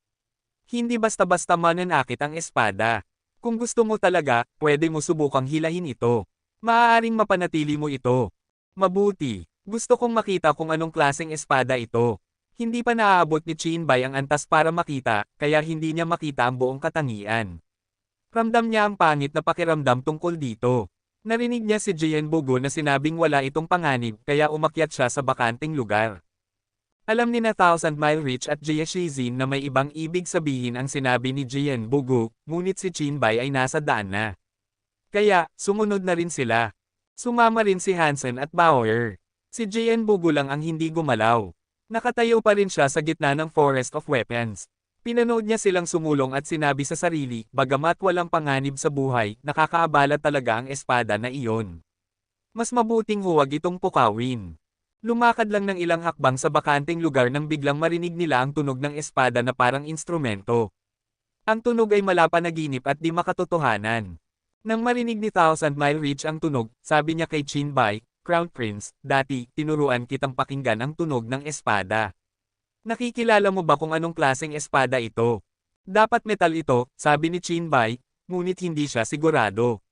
S1: Hindi basta-basta mananakit ang espada. Kung gusto mo talaga, pwede mo subukang hilahin ito. Maaaring mapanatili mo ito. Mabuti. Gusto kong makita kung anong klaseng espada ito. Hindi pa naaabot ni Chinbay ang antas para makita, kaya hindi niya makita ang buong katangian. Ramdam niya ang pangit na pakiramdam tungkol dito. Narinig niya si Jian Bogo na sinabing wala itong panganib kaya umakyat siya sa bakanting lugar. Alam ni na Thousand Mile Reach at Jia Shizin na may ibang ibig sabihin ang sinabi ni Jian Bogo, ngunit si Qinbai ay nasa daan na. Kaya, sumunod na rin sila. Sumama rin si Hansen at Bauer. Si Jian Bogo lang ang hindi gumalaw. Nakatayo pa rin siya sa gitna ng Forest of Weapons. Pinanood niya silang sumulong at sinabi sa sarili, bagamat walang panganib sa buhay, nakakaabala talaga ang espada na iyon. Mas mabuting huwag itong pukawin. Lumakad lang ng ilang hakbang sa bakanting lugar nang biglang marinig nila ang tunog ng espada na parang instrumento. Ang tunog ay malapanaginip at di makatotohanan. Nang marinig ni Thousand Mile Reach ang tunog, sabi niya kay Qinbai, Crown Prince, dati, tinuruan kitang pakinggan ang tunog ng espada. Nakikilala mo ba kung anong klaseng espada ito? Dapat metal ito, sabi ni Qinbai, ngunit hindi siya sigurado.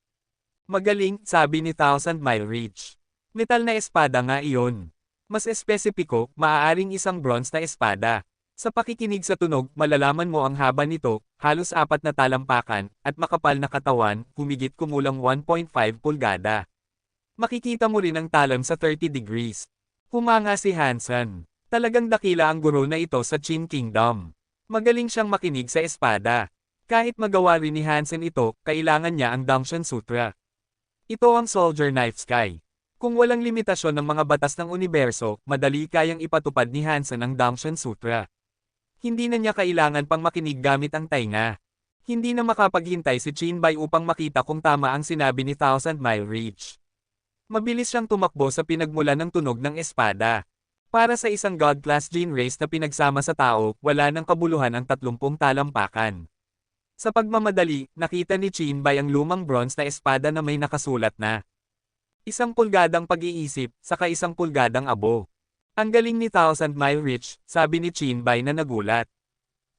S1: Magaling, sabi ni Thousand Mile Reach. Metal na espada nga iyon. Mas espesipiko, maaaring isang bronze na espada. Sa pakikinig sa tunog, malalaman mo ang haba nito, halos 4 na talampakan, at makapal na katawan, humigit kumulang 1.5 pulgada. Makikita mo rin ang talam sa 30 degrees. Humanga si Hansen. Talagang dakila ang guro na ito sa Qin Kingdom. Magaling siyang makinig sa espada. Kahit magawa rin ni Hansen ito, kailangan niya ang Dangshan Sutra. Ito ang Soldier Knife Sky. Kung walang limitasyon ng mga batas ng universo, madali kayang ipatupad ni Hansen ang Dangshan Sutra. Hindi na niya kailangan pang makinig gamit ang tainga. Hindi na makapaghintay si Qinbai upang makita kung tama ang sinabi ni Thousand Mile Reach. Mabilis siyang tumakbo sa pinagmulan ng tunog ng espada. Para sa isang God-class gene race na pinagsama sa tao, wala nang kabuluhan ang 30 talampakan. Sa pagmamadali, nakita ni Qinbai ang lumang bronze na espada na may nakasulat na 1 pulgadang pag-iisip, saka 1 pulgadang abo. Ang galing ni Thousand Mile Reach, sabi ni Qinbai na nagulat.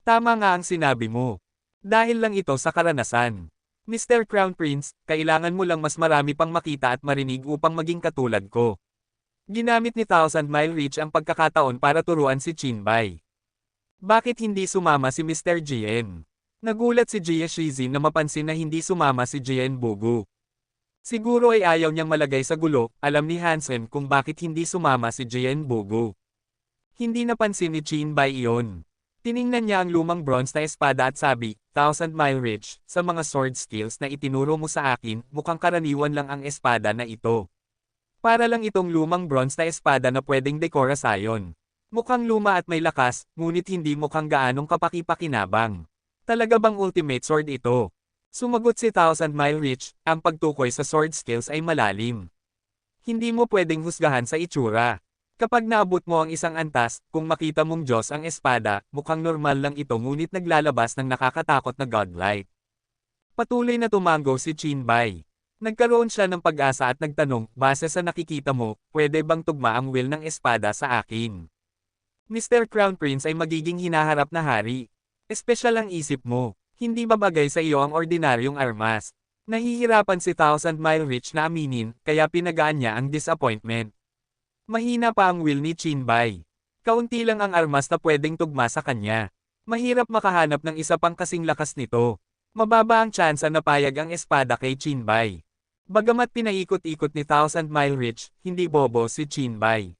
S1: Tama nga ang sinabi mo. Dahil lang ito sa karanasan. Mr. Crown Prince, kailangan mo lang mas marami pang makita at marinig upang maging katulad ko. Ginamit ni Thousand Mile Reach ang pagkakataon para turuan si Qinbai. Bakit hindi sumama si Mr. Jian? Nagulat si Jia Shizin na mapansin na hindi sumama si Jian Bogo. Siguro ay ayaw niyang malagay sa gulo, alam ni Hansen kung bakit hindi sumama si Jian Bogo. Hindi napansin ni Qinbai iyon. Tiningnan niya ang lumang bronze na espada at sabi, Thousand Mile Reach, sa mga sword skills na itinuro mo sa akin, mukhang karaniwan lang ang espada na ito. Para lang itong lumang bronze na espada na pwedeng dekora sayon. Mukhang luma at may lakas, ngunit hindi mukhang gaanong kapaki-pakinabang. Talaga bang ultimate sword ito? Sumagot si Thousand Mile Reach, ang pagtukoy sa sword skills ay malalim. Hindi mo pwedeng husgahan sa itsura. Kapag naabot mo ang isang antas, kung makita mong Diyos ang espada, mukhang normal lang ito ngunit naglalabas ng nakakatakot na godlike. Patuloy na tumango si Qinbai. Nagkaroon siya ng pag-asa at nagtanong, base sa nakikita mo, pwede bang tugma ang will ng espada sa akin? Mr. Crown Prince ay magiging hinaharap na hari. Espesyal ang isip mo, hindi babagay sa iyo ang ordinaryong armas. Nahihirapan si Thousand Mile Reach na aminin, kaya pinagaan niya ang disappointment. Mahina pa ang will ni Qinbai. Kaunti lang ang armas na pwedeng tugma sa kanya. Mahirap makahanap ng isa pang kasing lakas nito. Mababa ang tsansa na payag ang espada kay Qinbai. Bagamat pinaikot-ikot ni Thousand Mile Reach, hindi bobo si Qinbai.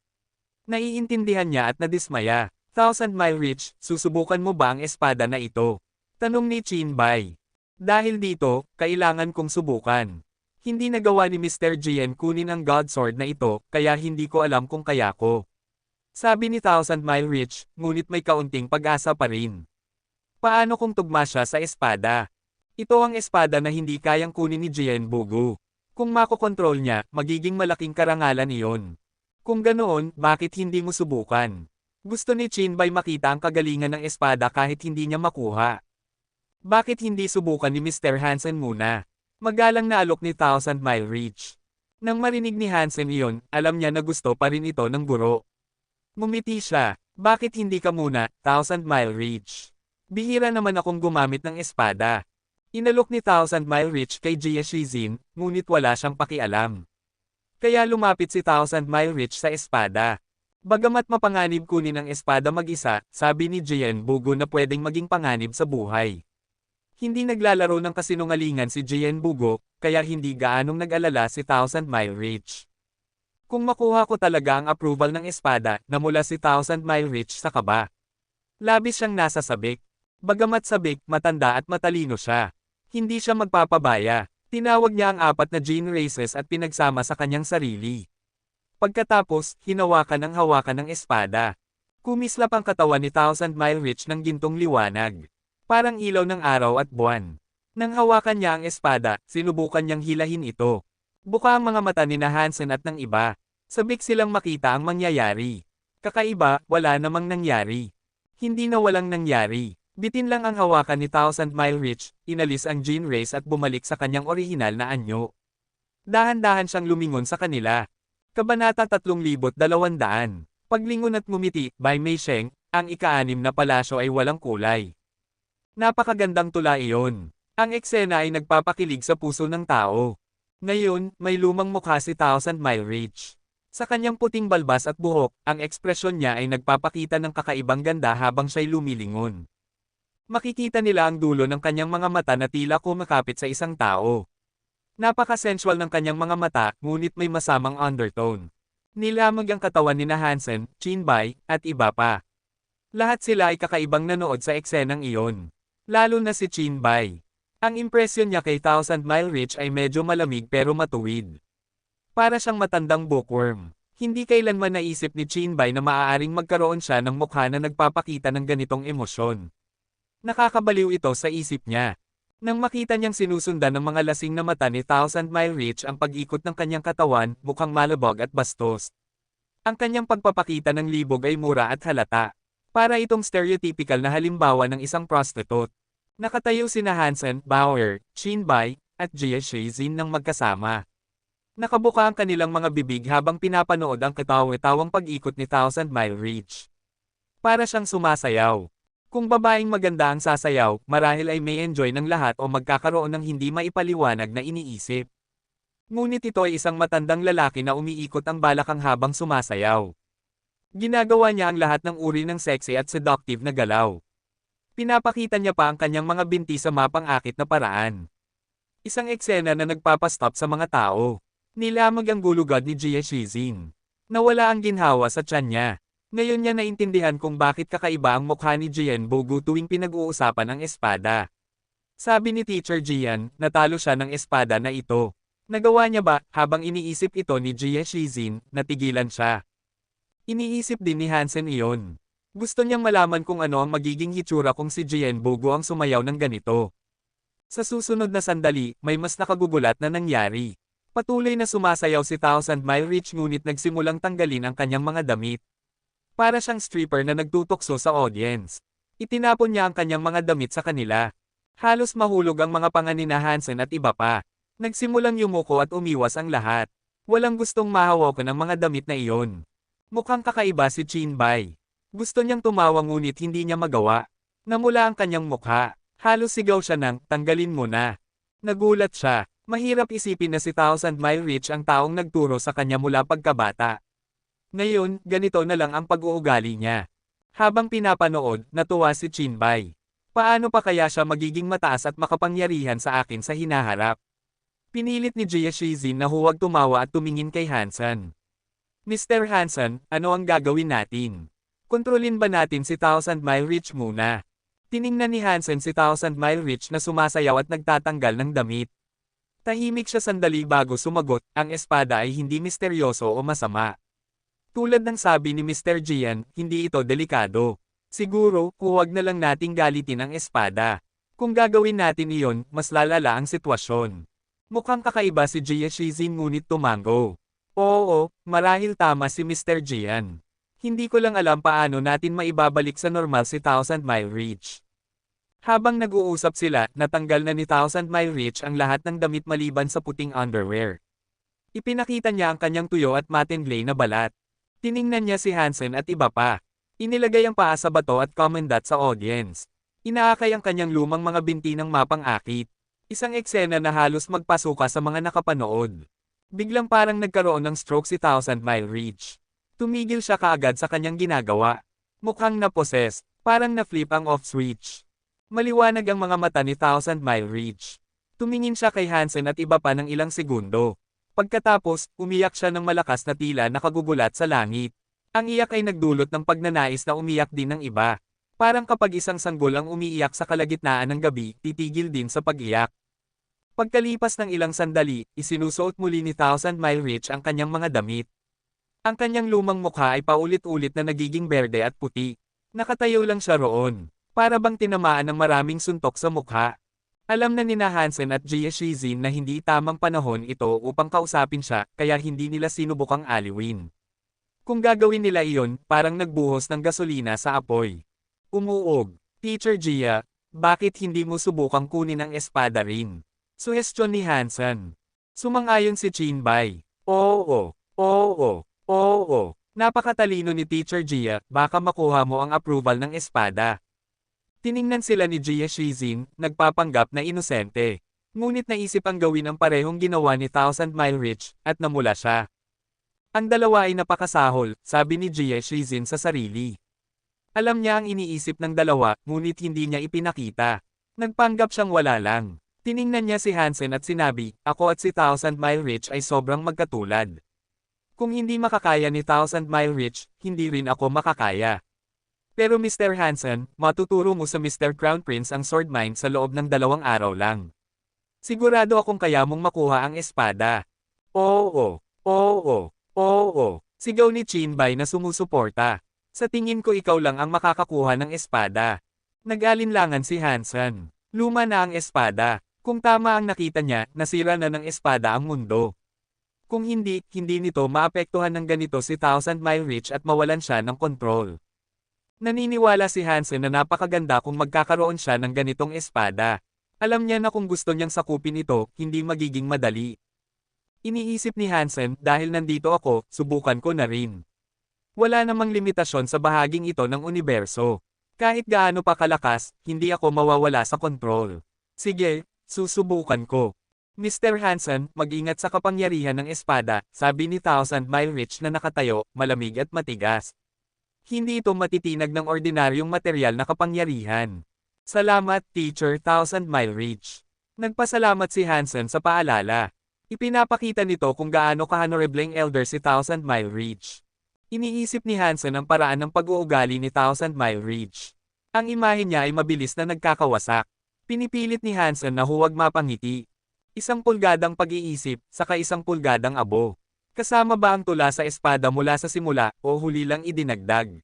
S1: Naiintindihan niya at nadismaya. Thousand Mile Reach, susubukan mo ba ang espada na ito? Tanong ni Qinbai. Dahil dito, kailangan kong subukan. Hindi nagawa ni Mr. Jian kunin ang God Sword na ito, kaya hindi ko alam kung kaya ko. Sabi ni Thousand Mile Reach, ngunit may kaunting pag-asa pa rin. Paano kung tugma siya sa espada? Ito ang espada na hindi kayang kunin ni Jian Bogo. Kung makokontrol niya, magiging malaking karangalan iyon. Kung ganoon, bakit hindi mo subukan? Gusto ni Qinbai makita ang kagalingan ng espada kahit hindi niya makuha. Bakit hindi subukan ni Mr. Hansen muna? Magalang na alok ni Thousand Mile Reach. Nang marinig ni Hansen iyon, alam niya na gusto pa rin ito ng guro. Ngumiti siya, bakit hindi ka muna, Thousand Mile Reach? Bihira naman akong gumamit ng espada. Inalok ni Thousand Mile Reach kay Jia Shizin, ngunit wala siyang pakialam. Kaya lumapit si Thousand Mile Reach sa espada. Bagamat mapanganib kunin ang espada mag-isa, sabi ni Jian Bogo na pwedeng maging panganib sa buhay. Hindi naglalaro ng kasinungalingan si Jian Bugo, kaya hindi gaanong nag-alala si Thousand Mile Reach. Kung makuha ko talaga ang approval ng espada na mula si Thousand Mile Reach sa kaba. Labis siyang nasa sabik. Bagamat sabik, matanda at matalino siya. Hindi siya magpapabaya. Tinawag niya ang 4 na gene races at pinagsama sa kanyang sarili. Pagkatapos, hinawakan ang hawakan ng espada. Kumislap ang katawan ni Thousand Mile Reach ng gintong liwanag. Parang ilaw ng araw at buwan. Nang hawakan niya ang espada, sinubukan niyang hilahin ito. Buka ang mga mata ni Hansen at ng iba. Sabik silang makita ang mangyayari. Kakaiba, wala namang nangyari. Hindi na walang nangyari. Bitin lang ang hawakan ni Thousand Mile Reach, inalis ang gene race at bumalik sa kanyang orihinal na anyo. Dahan-dahan siyang lumingon sa kanila. Kabanata 3200. Paglingon at ngumiti, by Mei Sheng, ang ika-6 na palasyo ay walang kulay. Napakagandang tula iyon. Ang eksena ay nagpapakilig sa puso ng tao. Ngayon, may lumang mukha si Thousand Mile Reach. Sa kanyang puting balbas at buhok, ang ekspresyon niya ay nagpapakita ng kakaibang ganda habang siya'y lumilingon. Makikita nila ang dulo ng kanyang mga mata na tila kumakapit sa isang tao. Napaka-sensual ng kanyang mga mata, ngunit may masamang undertone. Nilamag ang katawan ni Hansen, Chinbei, at iba pa. Lahat sila ay kakaibang nanood sa eksenang iyon. Lalo na si Chinbei. Ang impresyon niya kay Thousand Mile Reach ay medyo malamig pero matuwid. Para siyang matandang bookworm. Hindi kailanman naisip ni Chinbei na maaaring magkaroon siya ng mukha na nagpapakita ng ganitong emosyon. Nakakabaliw ito sa isip niya. Nang makita niyang sinusundan ng mga lasing na mata ni Thousand Mile Reach ang pag-ikot ng kanyang katawan, mukhang malabog at bastos. Ang kanyang pagpapakita ng libog ay mura at halata. Para itong stereotypical na halimbawa ng isang prostitute. Nakatayo sina Hansen, Bauer, Chinbei, at Jie Shizin ng magkasama. Nakabuka ang kanilang mga bibig habang pinapanood ang katawa-tawang pag-ikot ni Thousand Mile Reach. Para siyang sumasayaw. Kung babaeng maganda ang sasayaw, marahil ay may enjoy ng lahat o magkakaroon ng hindi maipaliwanag na iniisip. Ngunit ito ay isang matandang lalaki na umiikot ang balakang habang sumasayaw. Ginagawa niya ang lahat ng uri ng sexy at seductive na galaw. Pinapakita niya pa ang kanyang mga binti sa mapang-akit na paraan. Isang eksena na nagpapastop sa mga tao. Nilamag ang gulugad ni Jie Shizin. Nawala ang ginhawa sa tiyan niya. Ngayon niya naintindihan kung bakit kakaiba ang mukha ni Jian Bogu tuwing pinag-uusapan ang espada. Sabi ni Teacher Jian, natalo siya ng espada na ito. Nagawa niya ba, habang iniisip ito ni Jie Shizin, natigilan siya. Iniisip din ni Hansen iyon. Gusto niyang malaman kung ano ang magiging hitsura kung si Jian Bogu ang sumayaw ng ganito. Sa susunod na sandali, may mas nakagugulat na nangyari. Patuloy na sumasayaw si Thousand Mile Reach ngunit nagsimulang tanggalin ang kanyang mga damit. Para siyang stripper na nagtutukso sa audience. Itinapon niya ang kanyang mga damit sa kanila. Halos mahulog ang mga panga ni Hansen at iba pa. Nagsimulang yumuko at umiwas ang lahat. Walang gustong mahawakan ang mga damit na iyon. Mukhang kakaiba si Chinbei. Gusto niyang tumawa ngunit hindi niya magawa. Namula ang kanyang mukha. Halos sigaw siya ng, tanggalin mo na. Nagulat siya. Mahirap isipin na si Thousand Mile Reach ang taong nagturo sa kanya mula pagkabata. Ngayon, ganito na lang ang pag-uugali niya. Habang pinapanood, natuwa si Chinbei. Paano pa kaya siya magiging mataas at makapangyarihan sa akin sa hinaharap? Pinilit ni Jie Shizin na huwag tumawa at tumingin kay Hansen. Mr. Hansen, ano ang gagawin natin? Kontrolin ba natin si Thousand Mile Reach muna? Tiningnan ni Hansen si Thousand Mile Reach na sumasayaw at nagtatanggal ng damit. Tahimik siya sandali bago sumagot, ang espada ay hindi misteryoso o masama. Tulad ng sabi ni Mr. Jian, hindi ito delikado. Siguro, huwag na lang nating galitin ang espada. Kung gagawin natin iyon, mas lalala ang sitwasyon. Mukhang kakaiba si Jie Shizin ngunit tumango. Oo, marahil tama si Mr. Jian. Hindi ko lang alam paano natin maibabalik sa normal si Thousand Mile Reach. Habang nag-uusap sila, natanggal na ni Thousand Mile Reach ang lahat ng damit maliban sa puting underwear. Ipinakita niya ang kanyang tuyo at matinglay na balat. Tiningnan niya si Hansen at iba pa. Inilagay ang paa sa bato at comendat sa audience. Inaakay ang kanyang lumang mga binti ng mapang-akit. Isang eksena na halos magpasuka sa mga nakapanood. Biglang parang nagkaroon ng stroke si Thousand Mile Reach. Tumigil siya kaagad sa kanyang ginagawa. Mukhang naposes, parang na-flip ang off switch. Maliwanag ang mga mata ni Thousand Mile Reach. Tumingin siya kay Hansen at iba pa ng ilang segundo. Pagkatapos, umiyak siya ng malakas na tila nakagugulat sa langit. Ang iyak ay nagdulot ng pagnanais na umiyak din ng iba. Parang kapag isang sanggol ang umiiyak sa kalagitnaan ng gabi, titigil din sa pag-iyak. Pagkalipas ng ilang sandali, isinusuot muli ni Thousand Mile Reach ang kanyang mga damit. Ang kanyang lumang mukha ay paulit-ulit na nagiging berde at puti. Nakatayo lang siya roon. Para bang tinamaan ng maraming suntok sa mukha. Alam na nina Hansen at Jia Shizin na hindi tamang panahon ito upang kausapin siya, kaya hindi nila sinubukang aliwin. Kung gagawin nila iyon, parang nagbuhos ng gasolina sa apoy. Umuog. Teacher Jia, bakit hindi mo subukang kunin ang espada rin? Suhestyon ni Hansen. Sumang-ayon si Chinbay. Oo. Napakatalino ni Teacher Jia, baka makuha mo ang approval ng espada. Tiningnan sila ni Jia Shizin, nagpapanggap na inosente. Ngunit naisip ang gawin ang parehong ginawa ni Thousand Mile Reach, at namula siya. Ang dalawa ay napakasahol, sabi ni Jia Shizin sa sarili. Alam niya ang iniisip ng dalawa, ngunit hindi niya ipinakita. Nagpanggap siyang wala lang. Tiningnan niya si Hansen at sinabi, ako at si Thousand Mile Reach ay sobrang magkatulad. Kung hindi makakaya ni Thousand Mile Reach, hindi rin ako makakaya. Pero Mr. Hansen, matuturo mo sa Mr. Crown Prince ang sword mine sa loob ng 2 araw lang. Sigurado akong kaya mong makuha ang espada. Oo. Sigaw ni Chinbay na sumusuporta. Sa tingin ko ikaw lang ang makakakuha ng espada. Nag-alinlangan si Hansen. Luma na ang espada. Kung tama ang nakita niya, nasira na ng espada ang mundo. Kung hindi nito maapektuhan ng ganito si Thousand Mile Reach at mawalan siya ng kontrol. Naniniwala si Hansen na napakaganda kung magkakaroon siya ng ganitong espada. Alam niya na kung gusto niyang sakupin ito, hindi magiging madali. Iniisip ni Hansen, dahil nandito ako, subukan ko na rin. Wala namang limitasyon sa bahaging ito ng universo. Kahit gaano pa kalakas, hindi ako mawawala sa kontrol. Sige, susubukan ko. Mr. Hansen, mag-ingat sa kapangyarihan ng espada, sabi ni Thousand Mile Reach na nakatayo, malamig at matigas. Hindi ito matitinag ng ordinaryong material na kapangyarihan. Salamat, Teacher Thousand Mile Reach. Nagpasalamat si Hansen sa paalala. Ipinapakita nito kung gaano ka-honorableng elder si Thousand Mile Reach. Iniisip ni Hansen ang paraan ng pag-uugali ni Thousand Mile Reach. Ang imahe niya ay mabilis na nagkakawasak. Pinipilit ni Hansen na huwag mapangiti. 1 pulgadang pag-iisip, saka 1 pulgadang abo. Kasama ba ang tula sa espada mula sa simula, o huli lang idinagdag?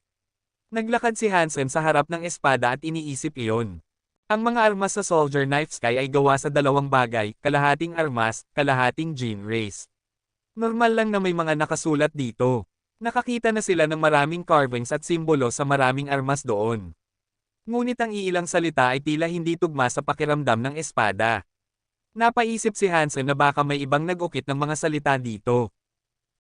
S1: Naglakad si Hansen sa harap ng espada at iniisip iyon. Ang mga armas sa Soldier Knife Sky ay gawa sa 2 bagay, kalahating armas, kalahating gene race. Normal lang na may mga nakasulat dito. Nakakita na sila ng maraming carvings at simbolo sa maraming armas doon. Ngunit ang iilang salita ay tila hindi tugma sa pakiramdam ng espada. Napaisip si Hansen na baka may ibang nag-ukit ng mga salita dito.